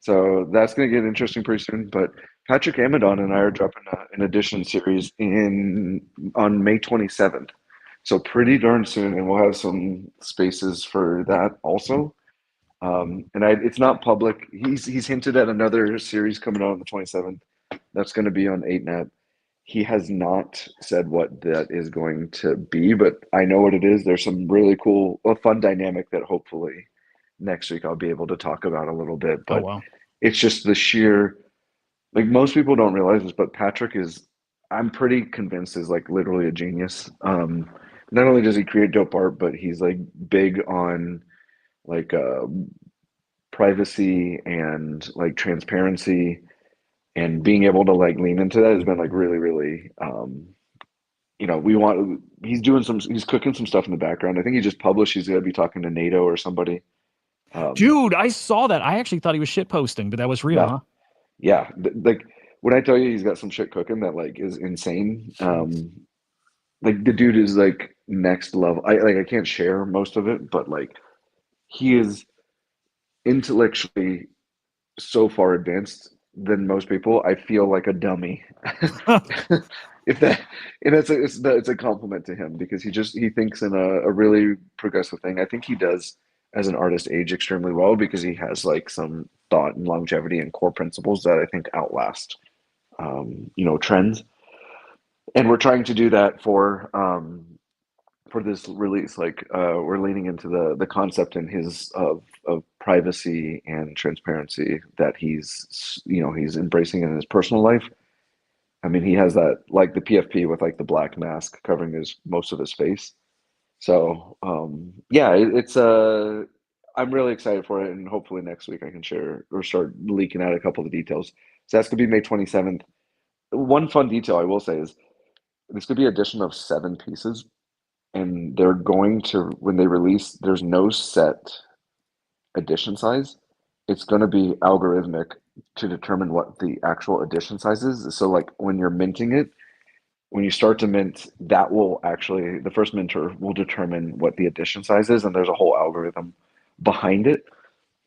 So that's going to get interesting pretty soon. But Patrick Amadon and I are dropping an edition series on May 27th. So pretty darn soon, and we'll have some spaces for that also. And it's not public. He's hinted at another series coming out on the 27th. That's going to be on 8net. He has not said what that is going to be, but I know what it is. There's some really cool, fun dynamic that hopefully next week I'll be able to talk about a little bit. Oh But wow. it's just the sheer, like, most people don't realize this, but Patrick is, I'm pretty convinced, is like literally a genius. Not only does he create dope art, but he's like big on like privacy and like transparency, and being able to like lean into that has been like really, really, he's cooking some stuff in the background. I think he just published, he's going to be talking to NATO or somebody Dude, I saw that. I actually thought he was shit posting, but that was real, No, huh? yeah, like when I tell you he's got some shit cooking that like is insane. Jeez. Like the dude is like next level. I can't share most of it, but like he is intellectually so far advanced than most people. I feel like a dummy. If that, and it's a compliment to him because he thinks in a really progressive thing. I think he does as an artist age extremely well because he has like some thought and longevity and core principles that I think outlast trends. And we're trying to do that for this release. Like we're leaning into the concept in his of privacy and transparency that he's embracing in his personal life. I mean, he has that like the PFP with like the black mask covering his most of his face. So yeah, it's I'm really excited for it, and hopefully next week I can share or start leaking out a couple of the details. So that's gonna be May 27th. One fun detail I will say is this could be an addition of 7 pieces, and they're going to when they release, there's no set edition size. It's going to be algorithmic to determine what the actual edition size is. So like when you're minting it, when you start to mint, that will actually the first minter will determine what the edition size is, and there's a whole algorithm behind it.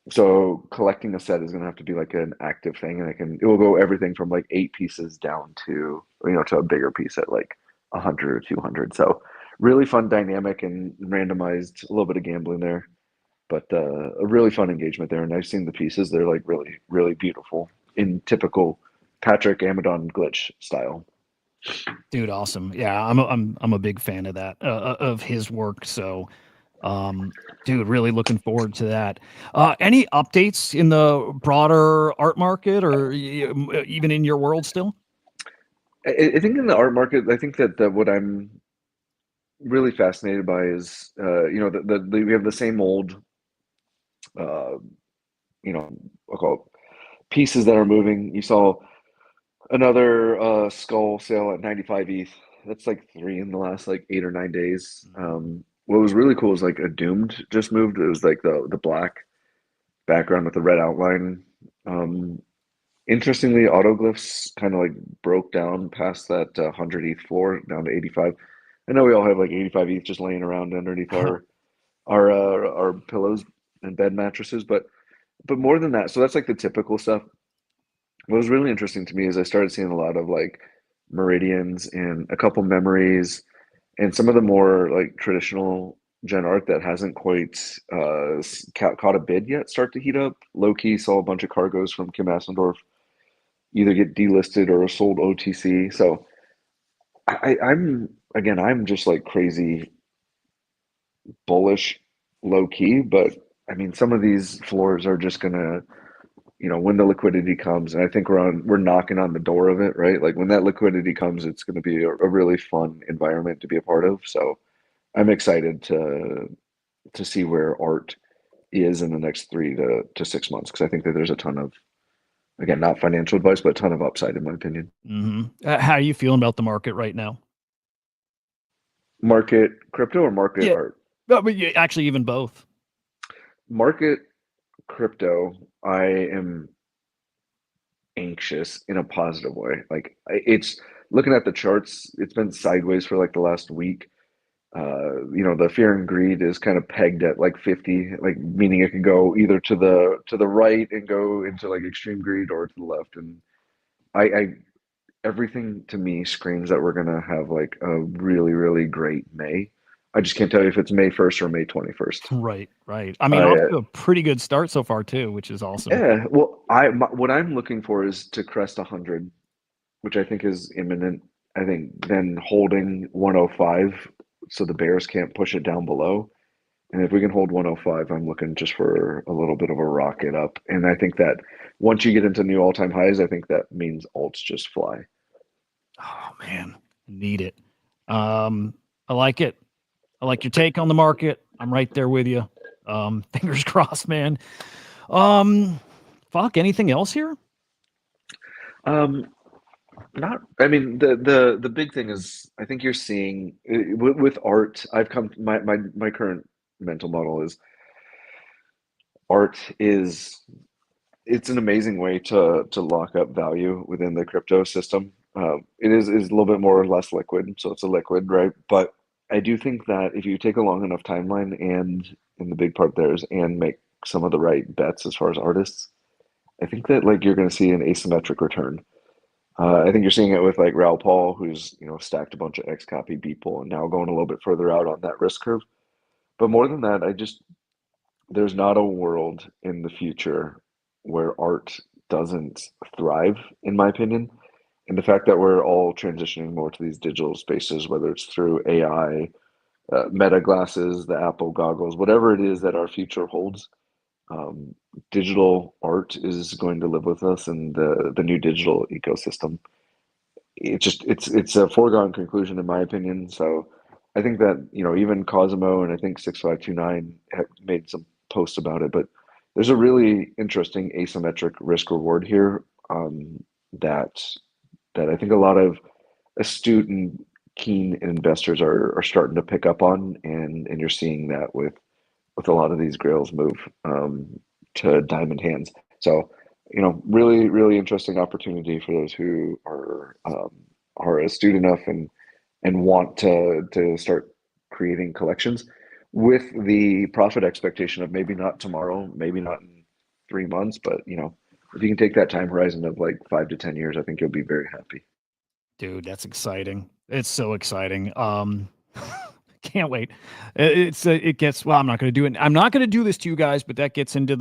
So collecting a set is going to have to be like an active thing, and it will go everything from like 8 pieces down to to a bigger piece at like 100 or 200. So really fun dynamic and randomized, a little bit of gambling there, but a really fun engagement there. And I've seen the pieces; they're like really really beautiful in typical Patrick Amadon glitch style. Dude, awesome. Yeah, I'm a big fan of that of his work. So, um, dude, really looking forward to that. Any updates in the broader art market, or even in your world still? I think in the art market, I think that what I'm really fascinated by is we have the same old uh, I'll call it pieces that are moving. You saw another skull sale at 95 ETH. That's like three in the last like 8 or 9 days. What was really cool is like a Doomed just moved. It was like the black background with the red outline. Um, Interestingly, autoglyphs kind of like broke down past that 100 ETH floor down to 85. I know we all have like 85 ETH just laying around underneath our pillows and bed mattresses, but more than that, so that's like the typical stuff. What was really interesting to me is I started seeing a lot of like meridians and a couple memories and some of the more like traditional gen art that hasn't quite caught a bid yet start to heat up. Low key saw a bunch of cargoes from Kim Assendorf either get delisted or sold OTC. So I'm just like crazy bullish low key, but I mean some of these floors are just gonna when the liquidity comes, and I think we're knocking on the door of it, right? Like when that liquidity comes, it's going to be a really fun environment to be a part of. So I'm excited to see where art is in the next 3 to 6 months because I think that there's a ton of again not financial advice, but a ton of upside in my opinion. How are you feeling about the market right now? Market crypto or market Yeah, art? but actually, even both. Market crypto, I am anxious in a positive way. Like it's looking at the charts, it's been sideways for like the last week. The fear and greed is kind of pegged at like 50, like meaning it can go either to the right and go into like extreme greed or to the left. And I everything to me screams that we're gonna have like a really, really great May. I just can't tell you if it's May 1st or May 21st. Right, right. I mean, I off to a pretty good start so far too, which is awesome. Yeah, well, what I'm looking for is to crest 100, which I think is imminent. I think then holding 105 so the bears can't push it down below. And if we can hold 105, I'm looking just for a little bit of a rocket up. And I think that once you get into new all-time highs, I think that means alts just fly. Oh man, need it. I like it. I like your take on the market. I'm right there with you. Fingers crossed, man. Um, fuck. Anything else here? Um, Not, I mean, the big thing is I think you're seeing with art. I've come my current mental model is art it's an amazing way to lock up value within the crypto system. It is a little bit more or less liquid, so it's a liquid, right? But I do think that if you take a long enough timeline and the big part there is and make some of the right bets as far as artists, I think that like you're going to see an asymmetric return. I think you're seeing it with like Raoul Paul, who's stacked a bunch of X copy people and now going a little bit further out on that risk curve. But more than that, there's not a world in the future where art doesn't thrive, in my opinion. And the fact that we're all transitioning more to these digital spaces, whether it's through AI, Meta glasses, the Apple goggles, whatever it is that our future holds, um, digital art is going to live with us in the new digital ecosystem. It's a foregone conclusion in my opinion. So I think that even Cosimo and I think 6529 have made some posts about it, but there's a really interesting asymmetric risk reward here, that I think a lot of astute and keen investors are starting to pick up on, and you're seeing that with a lot of these grails move, to diamond hands. So, really, really interesting opportunity for those who are astute enough and want to start creating collections with the profit expectation of maybe not tomorrow, maybe not in 3 months, but if you can take that time horizon of like 5 to 10 years, I think you'll be very happy. Dude, that's exciting. It's so exciting. Can't wait. It gets, well, I'm not going to do it. I'm not going to do this to you guys, but that gets into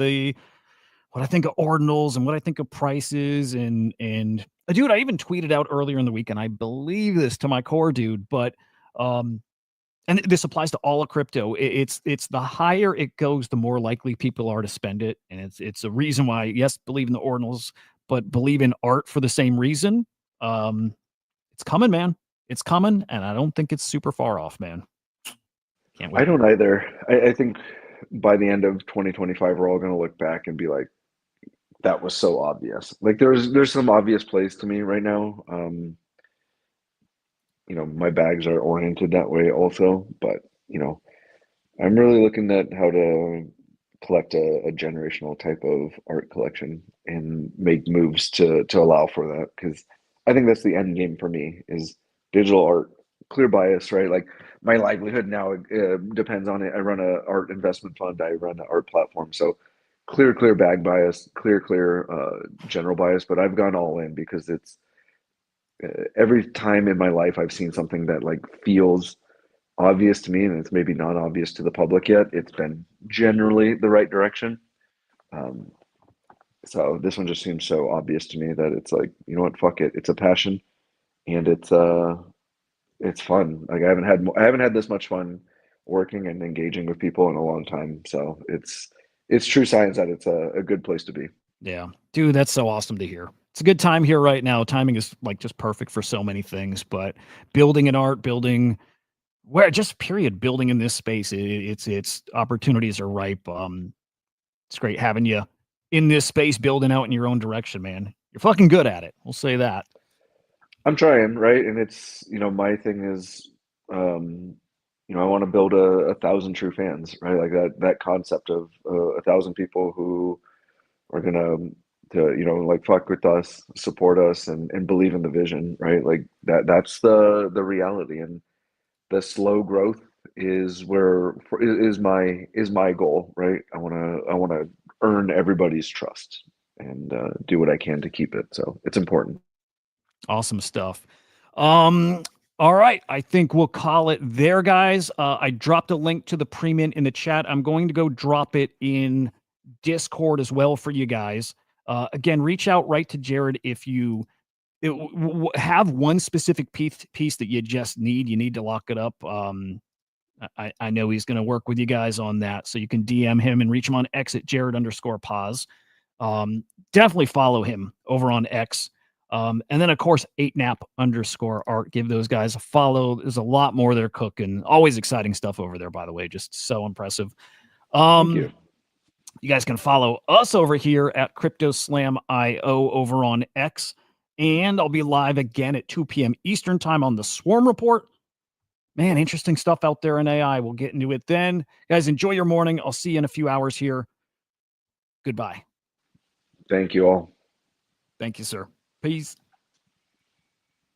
what I think of ordinals and what I think of prices and dude, I even tweeted out earlier in the week, and I believe this to my core, dude, but and this applies to all of crypto. It's the higher it goes, the more likely people are to spend it. And it's a reason why, yes, believe in the ordinals, but believe in art for the same reason. It's coming, man. It's coming, and I don't think it's super far off, man. Can't I wait. don't either. I think by the end of 2025, we're all going to look back and be like, that was so obvious. Like there's some obvious plays to me right now. My bags are oriented that way also, but you know, I'm really looking at how to collect a generational type of art collection and make moves to allow for that, because I think that's the end game for me is digital art, clear bias, right? Like my livelihood now depends on it. I run a art investment fund. I run an art platform, so clear bag bias, clear general bias. But I've gone all in because it's every time in my life I've seen something that like feels obvious to me and it's maybe not obvious to the public yet, it's been generally the right direction. Um, so this one just seems so obvious to me that it's like, you know what, fuck it. It's a passion and it's fun. Like I haven't had this much fun working and engaging with people in a long time. So it's true science that it's a good place to be. Yeah. Dude, that's so awesome to hear. It's a good time here right now. Timing is like just perfect for so many things, but building an art, building where just period, building in this space, it's opportunities are ripe. It's great having you in this space, building out in your own direction, man. You're fucking good at it. We'll say that. I'm trying, right? And it's, my thing is, I want to build a thousand true fans, right? Like that concept of a thousand people who are gonna like fuck with us, support us, and believe in the vision, right? Like that's the reality, and the slow growth is my goal, right? I wanna earn everybody's trust and do what I can to keep it. So it's important. Awesome stuff. Um, all right. I think we'll call it there, guys. I dropped a link to the pre-mint in the chat. I'm going to go drop it in Discord as well for you guys. Again, reach out right to Jared if you have one specific piece that you just need. You need to lock it up. I know he's going to work with you guys on that. So you can DM him and reach him on X at Jared_pause. Definitely follow him over on X. And then of course, 8nap_art. Give those guys a follow. There's a lot more they're cooking. Always exciting stuff over there, by the way. Just so impressive. Thank you. You guys can follow us over here at CryptoSlam.io over on X. And I'll be live again at 2 p.m. Eastern time on the Swarm Report. Man, interesting stuff out there in AI. We'll get into it then. Guys, enjoy your morning. I'll see you in a few hours here. Goodbye. Thank you all. Thank you, sir. Peace.